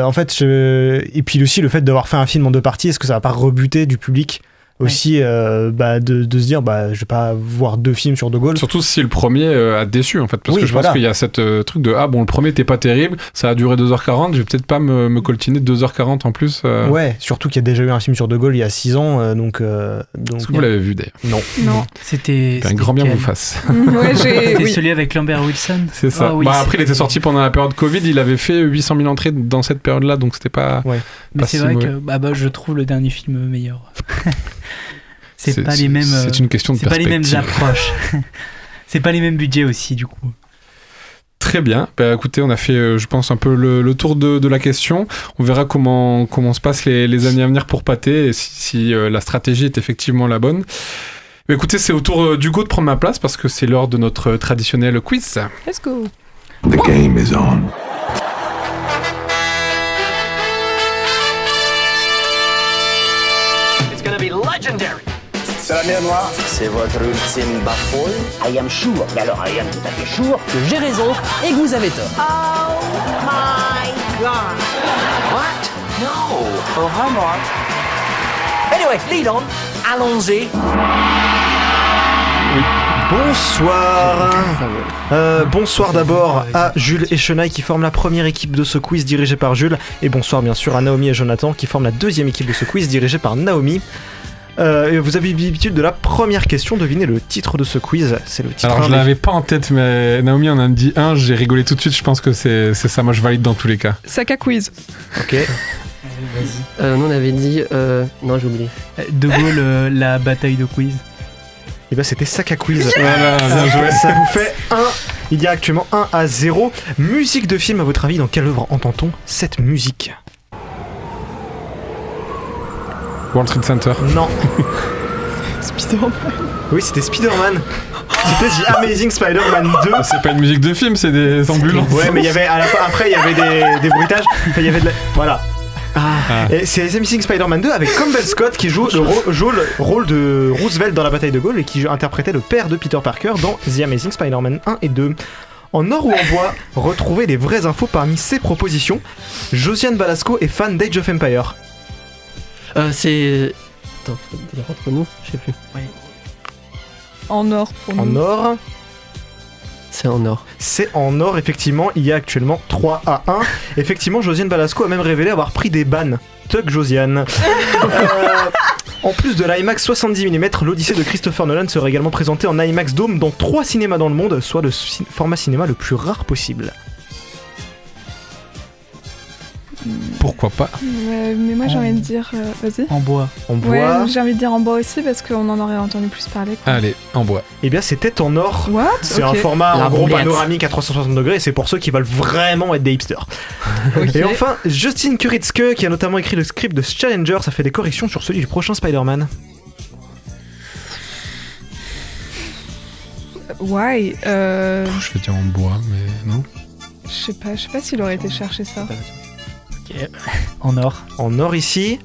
en fait, et puis aussi le fait d'avoir fait un film en deux parties, est-ce que ça va pas rebuter du public aussi, de se dire je vais pas voir deux films sur De Gaulle.
Surtout si le premier a déçu, en fait, parce que je pense qu'il y a cette truc de le premier était pas terrible, ça a duré 2h40, je vais peut-être pas me coltiner 2h40 en plus.
Ouais, surtout qu'il y a déjà eu un film sur De Gaulle il y a 6 ans, donc
est-ce que vous l'avez vu d'ailleurs?
Non.
C'était
un grand bien vous fasse.
C'était celui avec Lambert Wilson.
C'est ça. Après, il était sorti pendant la période Covid, il avait fait 800 000 entrées dans cette période-là, donc c'était pas.
Ouais.
Mais c'est vrai que je trouve le dernier film meilleur. C'est pas les mêmes.
C'est une question de perspective.
C'est pas les mêmes approches. C'est pas les mêmes budgets aussi, du coup.
Très bien. Écoutez, on a fait, je pense, un peu le tour de la question. On verra comment se passent les années à venir pour Pathé et si la stratégie est effectivement la bonne. Écoutez, c'est au tour d'Hugo de prendre ma place parce que c'est l'heure de notre traditionnel quiz.
Let's go.
The game is on.
It's gonna be legendary.
C'est la mer Noire. C'est votre ultime bafouille. I am sure, mais alors I am tout à fait sure
que j'ai raison et que vous avez tort.
Oh my God.
What? No.
Oh, hi, Mark.
Anyway, lead on. Allons-y.
Bonsoir. Bonsoir d'abord à Jules et Chenaille qui forment la première équipe de ce quiz dirigé par Jules. Et bonsoir bien sûr à Naomi et Jonathan qui forment la deuxième équipe de ce quiz dirigé par Naomi. Vous avez l'habitude de la première question, devinez le titre de ce quiz. C'est le titre.
Alors je l'avais pas en tête, mais Naomi en a dit un, j'ai rigolé tout de suite, je pense que c'est ça, moi je valide dans tous les cas.
Saka quiz.
Ok.
Nous on avait dit... non, j'ai oublié.
De Gaulle, la bataille de quiz.
Et c'était Saka quiz.
Voilà, bien joué.
Ça vous fait 1. Il y a actuellement 1-0. Musique de film, à votre avis, dans quelle œuvre entend-on cette musique?
World Trade Center.
Non.
Spider-Man.
Oui, c'était Spider-Man. C'était The Amazing Spider-Man 2.
C'est pas une musique de film, c'est des ambulances.
Ouais, mais il y avait après il y avait des bruitages. Enfin, il y avait voilà. Et c'est The Amazing Spider-Man 2 avec Campbell Scott qui joue le rôle de Roosevelt dans la bataille de Gaulle et qui interprétait le père de Peter Parker dans The Amazing Spider-Man 1 et 2. En or ou en bois, retrouvez les vraies infos parmi ces propositions. Josiane Balasco est fan d'Age of Empires.
C'est... Attends, faut dire entre nous, je sais plus.
Oui.
En or pour nous.
En or.
C'est en or.
C'est en or, effectivement. Il y a actuellement 3-1. Effectivement, Josiane Balasco a même révélé avoir pris des bannes. Tuck Josiane. En plus de l'IMAX 70 mm, l'Odyssée de Christopher Nolan sera également présentée en IMAX Dome dans 3 cinémas dans le monde, soit le format cinéma le plus rare possible.
Pourquoi pas?
Mais moi j'ai envie de dire... vas-y.
En bois.
En bois.
Ouais, j'ai envie de dire en bois aussi parce qu'on en aurait entendu plus parler. Quoi.
Allez, en bois.
Eh bien, c'était en or.
What?
C'est
Okay.
un format en gros
roulette.
panoramique à 360 degrés et c'est pour ceux qui veulent vraiment être des hipsters.
Okay.
Et enfin, Justin Kuritzke, qui a notamment écrit le script de Challenger, ça fait des corrections sur celui du prochain Spider-Man.
Why?
Je vais dire en bois, mais non.
Je sais pas s'il aurait été chercher ça.
Ok. En or.
En or ici.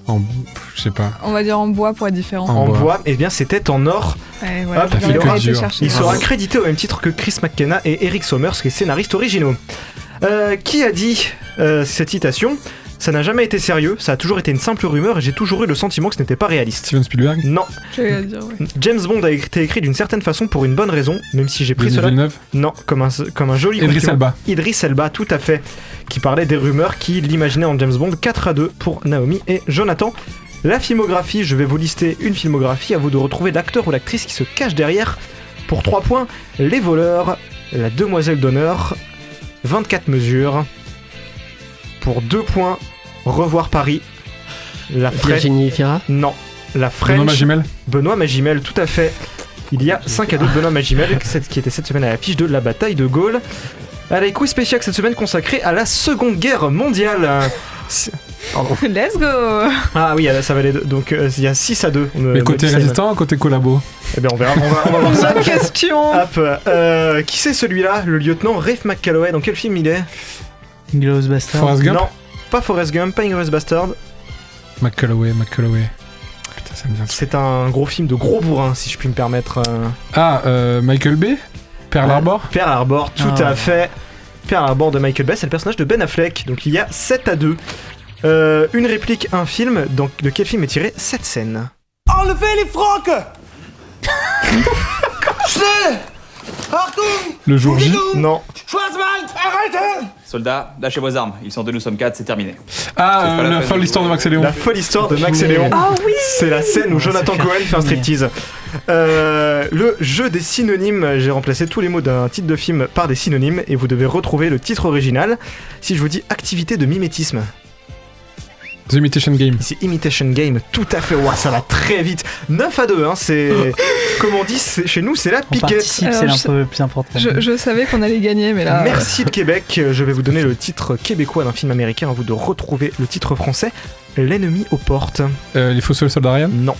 Je sais pas.
On va dire en bois pour être différent.
En bois, eh bien c'était en or.
Ouais,
Hop,
T'as fait que dur.
il sera crédité au même titre que Chris McKenna et Eric Sommers, qui est scénaristes originaux. Qui a dit cette citation? Ça n'a jamais été sérieux, ça a toujours été une simple rumeur et j'ai toujours eu le sentiment que ce n'était pas réaliste.
Steven Spielberg?
Non.
J'allais dire, ouais.
James Bond a été écrit d'une certaine façon pour une bonne raison, même si j'ai pris
Denis
cela.
Villeneuve?
Non, comme un joli
Idris
compliment.
Elba.
Idris Elba, tout à fait. Qui parlait des rumeurs qui l'imaginaient en James Bond. 4-2 pour Naomi et Jonathan. La filmographie, je vais vous lister une filmographie, à vous de retrouver l'acteur ou l'actrice qui se cache derrière. Pour 3 points, Les Voleurs, La Demoiselle d'honneur, 24 mesures. Pour 2 points, Revoir Paris, La
Virginie Fira?
Non, La French.
Benoît Magimel?
Benoît Magimel, tout à fait. Il y a 5-2 de Benoît Magimel, qui était cette semaine à l'affiche de la bataille de Gaulle. Allez, quiz spécial cette semaine consacré à la Seconde Guerre mondiale. Pardon.
Let's go.
Ah oui, ça va les deux. Donc il y a 6-2.
Mais côté résistant, côté collabo?
Eh bien on verra, on va voir ça.
Bonne question.
Hop, qui c'est celui-là? Le lieutenant Rafe McCalloway. Dans quel film il est?
Inglourious Bastard.
Forrest Gump?
Non, pas Forrest Gump, pas Inglourious Bastard.
McCalloway. Putain, ça me vient.
C'est un gros film de gros bourrin, si je puis me permettre.
Michael Bay? Pearl Harbor?
Pearl Harbor, tout à fait. Pearl Harbor de Michael Bay, c'est le personnage de Ben Affleck. Donc il y a 7-2. Une réplique, un film. Donc de quel film est tiré cette scène?
Enlevez les frocs. Schnell. Achtung.
Le jour J?
Non.
Schwarzwald, arrêtez.
Soldats, lâchez vos armes. Ils sont deux, nous sommes 4, c'est terminé.
La folle histoire de Max et Léon.
La folle histoire de Max et Léon.
Ah oui.
C'est la scène où Jonathan Cohen fait un striptease. Le jeu des synonymes, j'ai remplacé tous les mots d'un titre de film par des synonymes et vous devez retrouver le titre original. Si je vous dis activité de mimétisme.
The Imitation Game.
C'est Imitation Game, tout à fait. Ouah, ça va très vite. 9-2, hein, c'est. Comme on dit, chez nous, c'est la
On
piquette.
participe, c'est un peu plus important.
Je savais qu'on allait gagner, mais là...
Merci le Québec. Je vais vous donner le titre québécois d'un film américain. À vous de retrouver le titre français. L'ennemi aux portes.
Les faux soldats Ryan?
Non.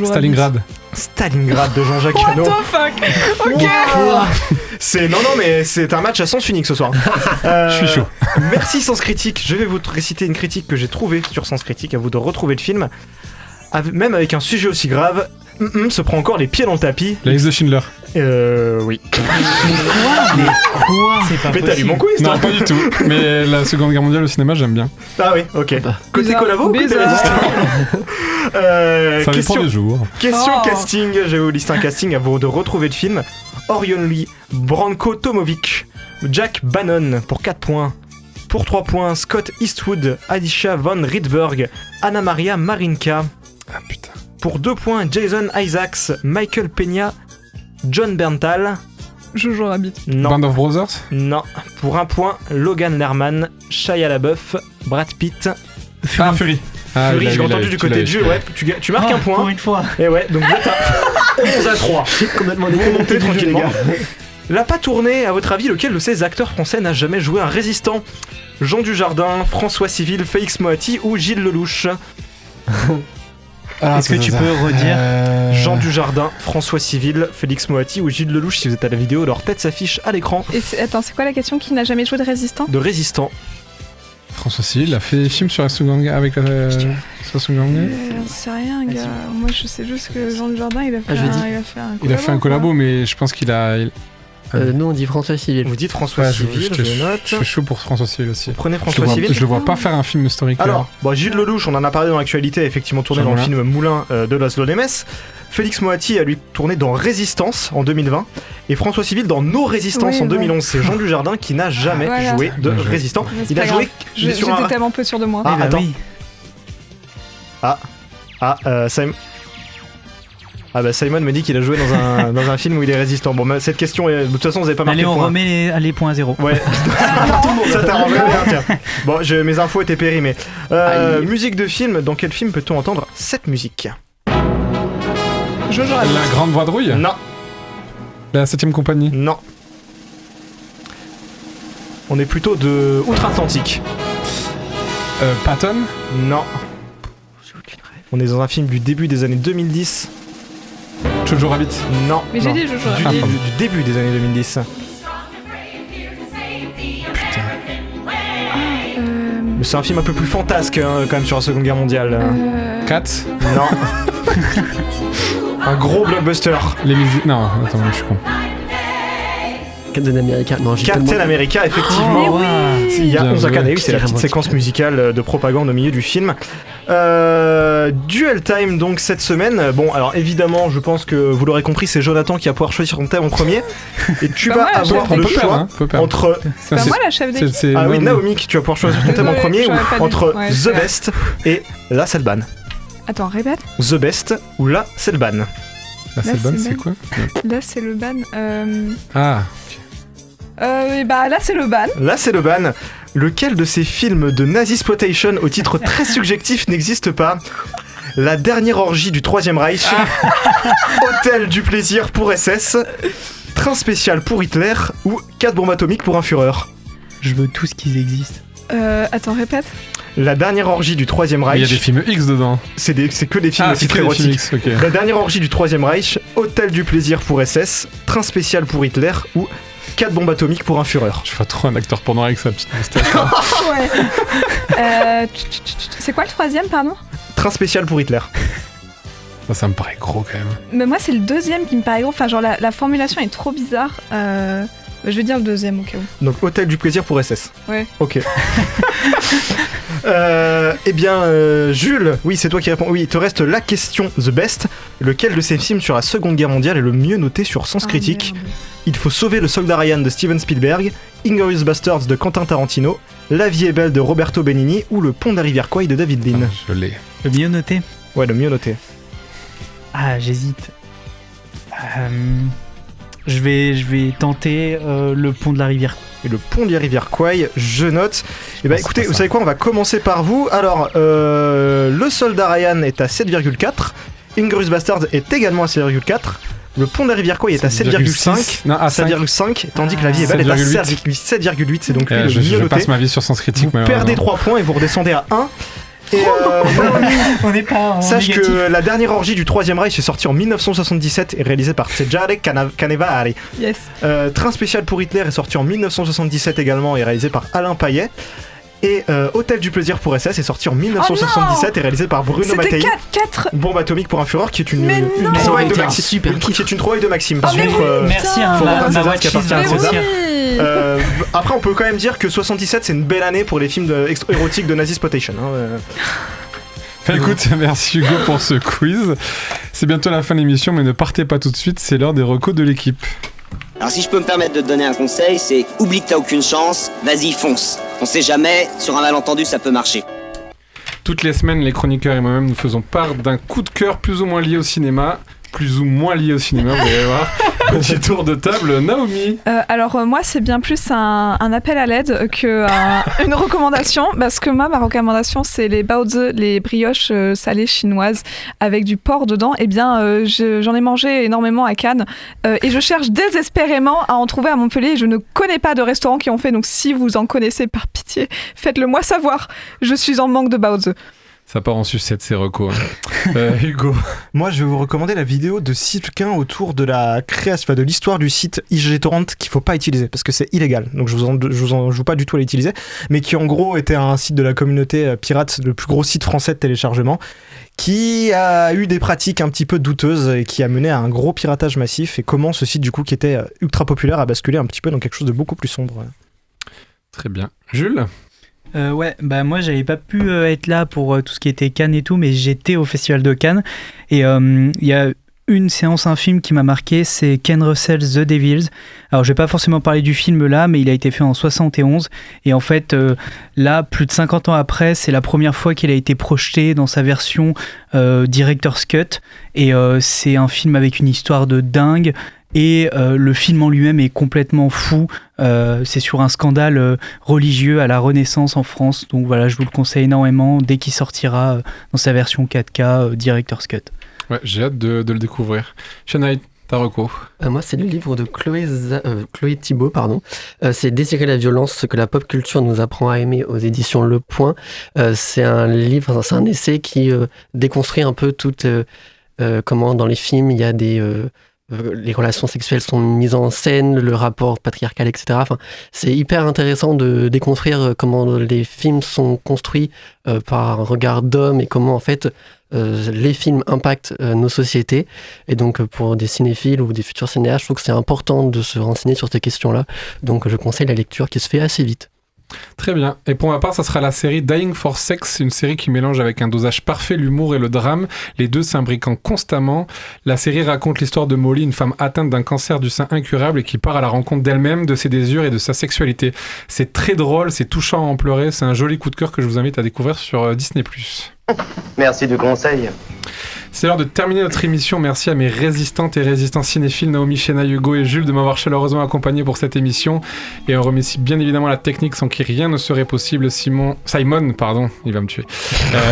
Stalingrad.
Stalingrad de Jean-Jacques
What
Hano.
the fuck. Ok.
C'est non mais c'est un match à sens unique ce soir.
Je suis chaud.
Merci Sens Critique. Je vais vous réciter une critique que j'ai trouvée sur Sens Critique. À vous de retrouver le film. Même avec un sujet aussi grave, se prend encore les pieds dans le tapis.
La liste de Schindler.
Oui.
Mais quoi? C'est pas
Mais t'as lu
possible.
mon quiz,
Non,
toi.
pas du tout. Mais la Seconde Guerre mondiale au cinéma, j'aime bien.
Ah oui, ok. Côté
Bizarre.
collabo ou côté
Bizarre.
résistant?
Ça dépend des jours.
Question
Oh.
casting. Je vais vous lister un casting à vous de retrouver le film. Orion Lee, Branko Tomovic, Jack Bannon pour 4 points. Pour 3 points, Scott Eastwood, Alicia Von Rydberg, Anna Maria Marinka.
Ah putain.
Pour 2 points, Jason Isaacs, Michael Peña, John Berntal.
Jojo Rabbit.
Non.
Band of Brothers?
Non. Pour 1 point, Logan Lerman, Shia LaBeouf, Brad Pitt.
Ah, Fury. Ah,
Fury,
il
j'ai
l'a eu,
entendu
il l'a
du
eu,
côté
tu
du
l'as
jeu,
eu.
ouais. Tu marques un point.
Pour une fois.
Et ouais, donc vous êtes à 11-3.
J'ai complètement
Vous
déconnecté
montez
du jeu, les
tranquillement.
gars.
L'a pas tourné, à votre avis, lequel de ces acteurs français n'a jamais joué un résistant? Jean Dujardin, François Civil, Félix Moati ou Gilles Lelouch? Est-ce que tu peux redire Jean Dujardin, François Civil, Félix Moati ou Gilles Lelouch si vous êtes à la vidéo, leur tête s'affiche à l'écran.
Et attends, c'est quoi la question? Qui n'a jamais joué de résistant?
De résistant.
François Civil a fait des films sur la Seconde Guerre avec la Seconde Guerre.
J'en sais rien, gars. Moi, je sais juste que Jean Dujardin, il a fait un collabo.
Il a fait un collabo, mais je pense qu'il a...
Nous, on dit François Civil.
Vous dites François Civil, je note.
Je suis chaud pour François Civil aussi.
Vous prenez François Civil.
Je le vois pas faire un film historique.
Alors, Gilles Lelouch, on en a parlé dans l'actualité, a effectivement tourné dans le film Moulin de Laszlo Nemes. Félix Moati a lui tourné dans Résistance en 2020 et François Civil dans Nos Résistances en 2011. C'est Jean Dujardin qui n'a jamais joué de résistant. Il a joué.
J'étais tellement peu sûr de moi.
Ah, attends. Simon. Simon me dit qu'il a joué dans un film où il est résistant. Bon, cette question, de toute façon, vous n'avez pas marqué.
Allez, on remet les points à zéro.
Ouais. Ça t'arrange bien, tiens. Bon, mes infos étaient périmées. Musique de film. Dans quel film peut-on entendre cette musique?
Jojo
Rabbit. La Grande Vadrouille?
Non.
La 7ème compagnie?
Non. On est plutôt de Outre-Atlantique.
Patton?
Non. On est dans un film du début des années 2010.
Jojo Rabbit?
Non.
Mais j'ai dit Jojo Rabbit.
Du début des années 2010. Mais c'est un film un peu plus fantasque quand même sur la Seconde Guerre mondiale.
Cat?
Non. Un gros blockbuster.
Non, attends, je suis con.
Captain America. Non,
Captain America, effectivement.
Oh, oui.
Il y a 11 arcades. C'est la petite séquence musicale de propagande au milieu du film. Duel Time, donc, cette semaine. Bon, alors évidemment, je pense que vous l'aurez compris, c'est Jonathan qui va pouvoir choisir son thème en premier. Et tu vas avoir le choix entre.
C'est pas moi la chef d'équipe.
Ah oui, Naomi, tu vas pouvoir choisir ton thème en premier, ou entre The Best et La Selban.
Attends, répète.
The Best ou La Selban.
La Selban, c'est quoi?
Là, c'est le ban.
Ah.
Là, c'est le ban.
Là, c'est le ban. Lequel de ces films de Nazisploitation au titre très subjectif n'existe pas? La dernière orgie du Troisième Reich, Hôtel du plaisir pour SS, Train spécial pour Hitler ou 4 bombes atomiques pour un Führer?
Je veux tous qu'ils existent.
Attends, répète.
La dernière orgie du Troisième Reich.
Il y a des films X dedans.
C'est que des films aussi très érotiques.
Okay.
La dernière orgie du Troisième Reich, Hôtel du plaisir pour SS, Train spécial pour Hitler ou 4 bombes atomiques pour un Führer.
Je vois trop un acteur porno avec sa petite moustache.
Ouais. C'est quoi le troisième, pardon?
Train spécial pour Hitler.
Ça me paraît gros quand même.
Mais moi, c'est le deuxième qui me paraît gros. Enfin, genre, la formulation est trop bizarre. Je vais dire le deuxième au cas où.
Donc, Hôtel du plaisir pour SS.
Ouais.
Ok. Eh bien, Jules, oui, c'est toi qui réponds. Oui, il te reste la question The Best. Lequel de ces films sur la Seconde Guerre mondiale est le mieux noté sur Sens Critique?
Merde.
Il faut sauver le soldat Ryan de Steven Spielberg, Inglourious Basterds de Quentin Tarantino, La vie est belle de Roberto Benigni ou Le pont de la rivière Kwai de David Lean.
Je l'ai.
Le mieux noté?
Ouais, le mieux noté.
Ah, j'hésite. Je vais tenter Le pont de la rivière.
Et le pont de la rivière Kwai, je note. Et bah écoutez, vous savez quoi, on va commencer par vous. Alors, le soldat Ryan est à 7,4. Inglourious Basterds est également à 7,4. Le pont de la rivière Kwai est à 7,5.
Non, à
7,5. Tandis que La vie est belle est à 7,8. C'est donc lui le mieux
je
noté.
passe ma vie sur Sens Critique.
Vous perdez 3 points et vous redescendez à 1. Et
on n'est pas en
sache
négatif.
que la dernière orgie du Troisième Reich est sortie en 1977 et réalisée par Cezare Canevari.
Yes.
Train spécial pour Hitler est sorti en 1977 également et réalisé par Alain Payet. Et Hôtel du plaisir pour SS est sorti en 1977 et réalisé par Bruno Mattei.
C'était 4.
Bombe atomique pour un Führer qui est une
trouvaille
de Maxime. Qui est une trouvaille de Maxime.
Merci à ma watchlist
à César. Après, on peut quand même dire que 77 c'est une belle année pour les films érotiques de Nazisploitation.
Écoute, merci Hugo pour ce quiz. C'est bientôt la fin de l'émission, mais ne partez pas tout de suite, c'est l'heure des recos de l'équipe.
Alors si je peux me permettre de te donner un conseil, c'est oublie que t'as aucune chance, vas-y fonce. On sait jamais, sur un malentendu ça peut marcher.
Toutes les semaines, les chroniqueurs et moi-même nous faisons part d'un coup de cœur plus ou moins lié au cinéma. Plus ou moins lié au cinéma, vous allez voir. Petit tour de table, Naomi.
Alors moi, c'est bien plus un appel à l'aide que une recommandation, parce que moi, ma recommandation, c'est les baozi, les brioches salées chinoises avec du porc dedans. Eh bien, j'en ai mangé énormément à Cannes et je cherche désespérément à en trouver à Montpellier. Je ne connais pas de restaurants qui en fait, donc si vous en connaissez, par pitié, faites-le moi savoir. Je suis en manque de baozi.
Ça part en sucette, ces recos. Hugo.
Moi, je vais vous recommander la vidéo de Sylvain autour de la création, de l'histoire du site IGTorrent qu'il faut pas utiliser parce que c'est illégal. Donc, je vous en joue pas du tout à l'utiliser, mais qui en gros était un site de la communauté pirate, le plus gros site français de téléchargement, qui a eu des pratiques un petit peu douteuses et qui a mené à un gros piratage massif. Et comment ce site, du coup, qui était ultra populaire, a basculé un petit peu dans quelque chose de beaucoup plus sombre.
Très bien. Jules ?
Ouais, bah moi j'avais pas pu être là pour tout ce qui était Cannes et tout, mais j'étais au Festival de Cannes et il y a une séance, un film qui m'a marqué, c'est Ken Russell's The Devils. Alors je vais pas forcément parler du film là, mais il a été fait en 71 et en fait là, plus de 50 ans après, c'est la première fois qu'il a été projeté dans sa version Director's Cut et c'est un film avec une histoire de dingue. Et le film en lui-même est complètement fou. C'est sur un scandale religieux à la Renaissance en France. Donc voilà, je vous le conseille énormément dès qu'il sortira dans sa version 4K Director's Cut.
Ouais, j'ai hâte de le découvrir. Shanaï, ta reco.
Moi, c'est le livre de Chloé Thibault, pardon. C'est Désirer la violence, ce que la pop culture nous apprend à aimer aux éditions Le Point. C'est un livre, c'est un essai qui déconstruit un peu comment dans les films il y a les relations sexuelles sont mises en scène, le rapport patriarcal, etc. Enfin, c'est hyper intéressant de déconstruire comment les films sont construits par un regard d'homme et comment en fait les films impactent nos sociétés. Et donc pour des cinéphiles ou des futurs cinéastes, je trouve que c'est important de se renseigner sur ces questions-là. Donc je conseille la lecture qui se fait assez vite.
Très bien. Et pour ma part, ça sera la série Dying for Sex, une série qui mélange avec un dosage parfait l'humour et le drame, les deux s'imbriquant constamment. La série raconte l'histoire de Molly, une femme atteinte d'un cancer du sein incurable et qui part à la rencontre d'elle-même, de ses désirs et de sa sexualité. C'est très drôle, c'est touchant à en pleurer, c'est un joli coup de cœur que je vous invite à découvrir sur Disney+.
Merci du conseil.
C'est l'heure de terminer notre émission. Merci à mes résistantes et résistants cinéphiles, Naomi, Shena, Hugo et Jules, de m'avoir chaleureusement accompagné pour cette émission. Et on remercie bien évidemment la technique sans qui rien ne serait possible. Simon, il va me tuer.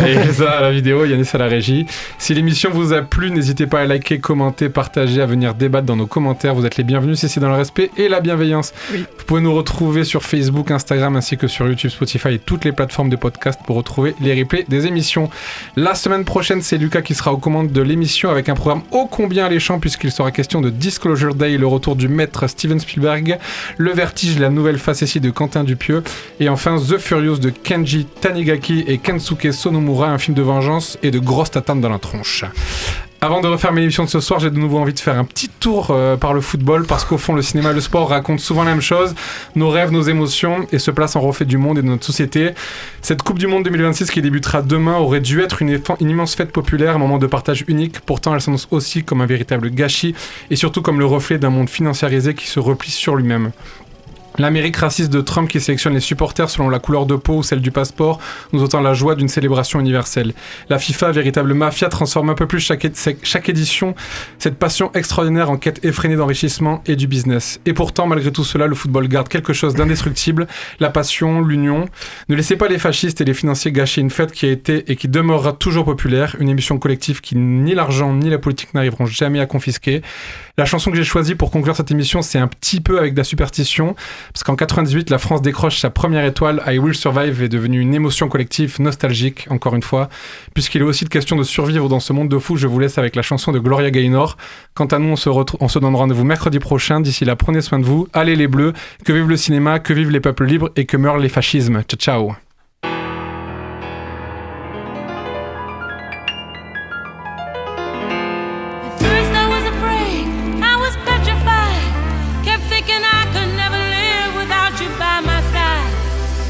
Et Elsa à la vidéo, Yanis à la régie. Si l'émission vous a plu, n'hésitez pas à liker, commenter, partager, à venir débattre dans nos commentaires. Vous êtes les bienvenus si c'est dans le respect et la bienveillance. Oui. Vous pouvez nous retrouver sur Facebook, Instagram ainsi que sur YouTube, Spotify et toutes les plateformes de podcast pour retrouver les replays des émissions. La semaine prochaine, c'est Lucas qui sera aux commandes de l'émission avec un programme ô combien alléchant puisqu'il sera question de Disclosure Day, le retour du maître Steven Spielberg, Le Vertige, la nouvelle facétie de Quentin Dupieux et enfin The Furious de Kenji Tanigaki et Kensuke Sonomura, un film de vengeance et de grosses tatanes dans la tronche. Avant de refermer l'émission de ce soir, j'ai de nouveau envie de faire un petit tour par le football parce qu'au fond, le cinéma et le sport racontent souvent la même chose, nos rêves, nos émotions et se placent en reflet du monde et de notre société. Cette Coupe du Monde 2026 qui débutera demain aurait dû être une immense fête populaire, un moment de partage unique. Pourtant, elle s'annonce aussi comme un véritable gâchis et surtout comme le reflet d'un monde financiarisé qui se replie sur lui-même. L'Amérique raciste de Trump qui sélectionne les supporters selon la couleur de peau ou celle du passeport nous ôtant la joie d'une célébration universelle. La FIFA, véritable mafia, transforme un peu plus chaque édition cette passion extraordinaire en quête effrénée d'enrichissement et du business. Et pourtant, malgré tout cela, le football garde quelque chose d'indestructible, la passion, l'union. Ne laissez pas les fascistes et les financiers gâcher une fête qui a été et qui demeurera toujours populaire, une émotion collective qui ni l'argent ni la politique n'arriveront jamais à confisquer. La chanson que j'ai choisie pour conclure cette émission, c'est un petit peu avec de la superstition, parce qu'en 98, la France décroche sa première étoile. I Will Survive est devenue une émotion collective nostalgique, encore une fois. Puisqu'il est aussi de question de survivre dans ce monde de fou, je vous laisse avec la chanson de Gloria Gaynor. Quant à nous, on se donne rendez-vous mercredi prochain. D'ici là, prenez soin de vous. Allez les Bleus, que vive le cinéma, que vivent les peuples libres et que meurent les fascismes. Ciao, ciao.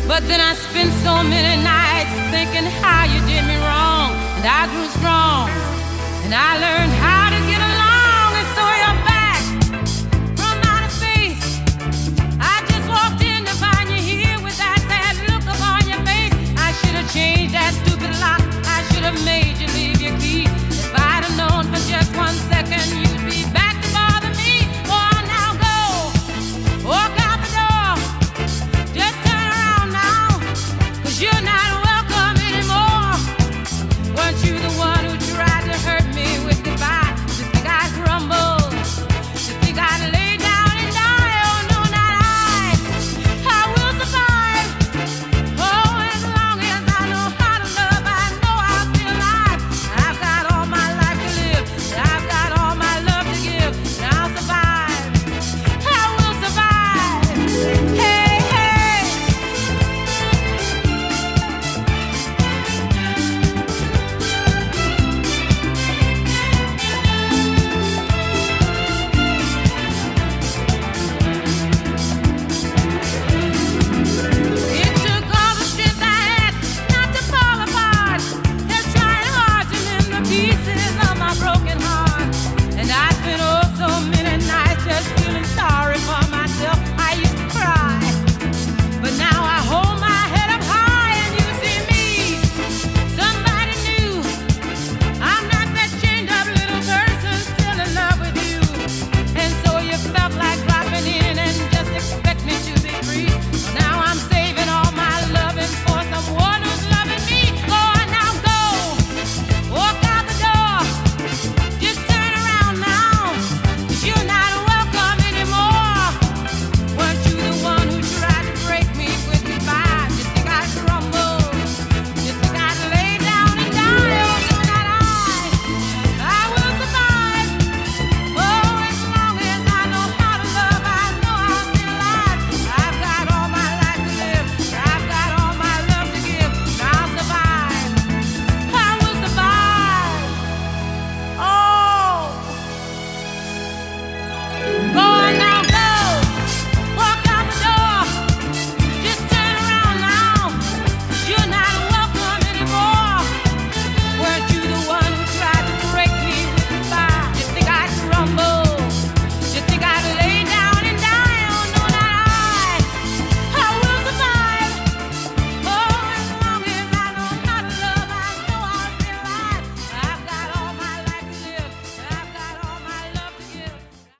But then I spent so many nights thinking how you did me wrong, and I grew strong, and I learned how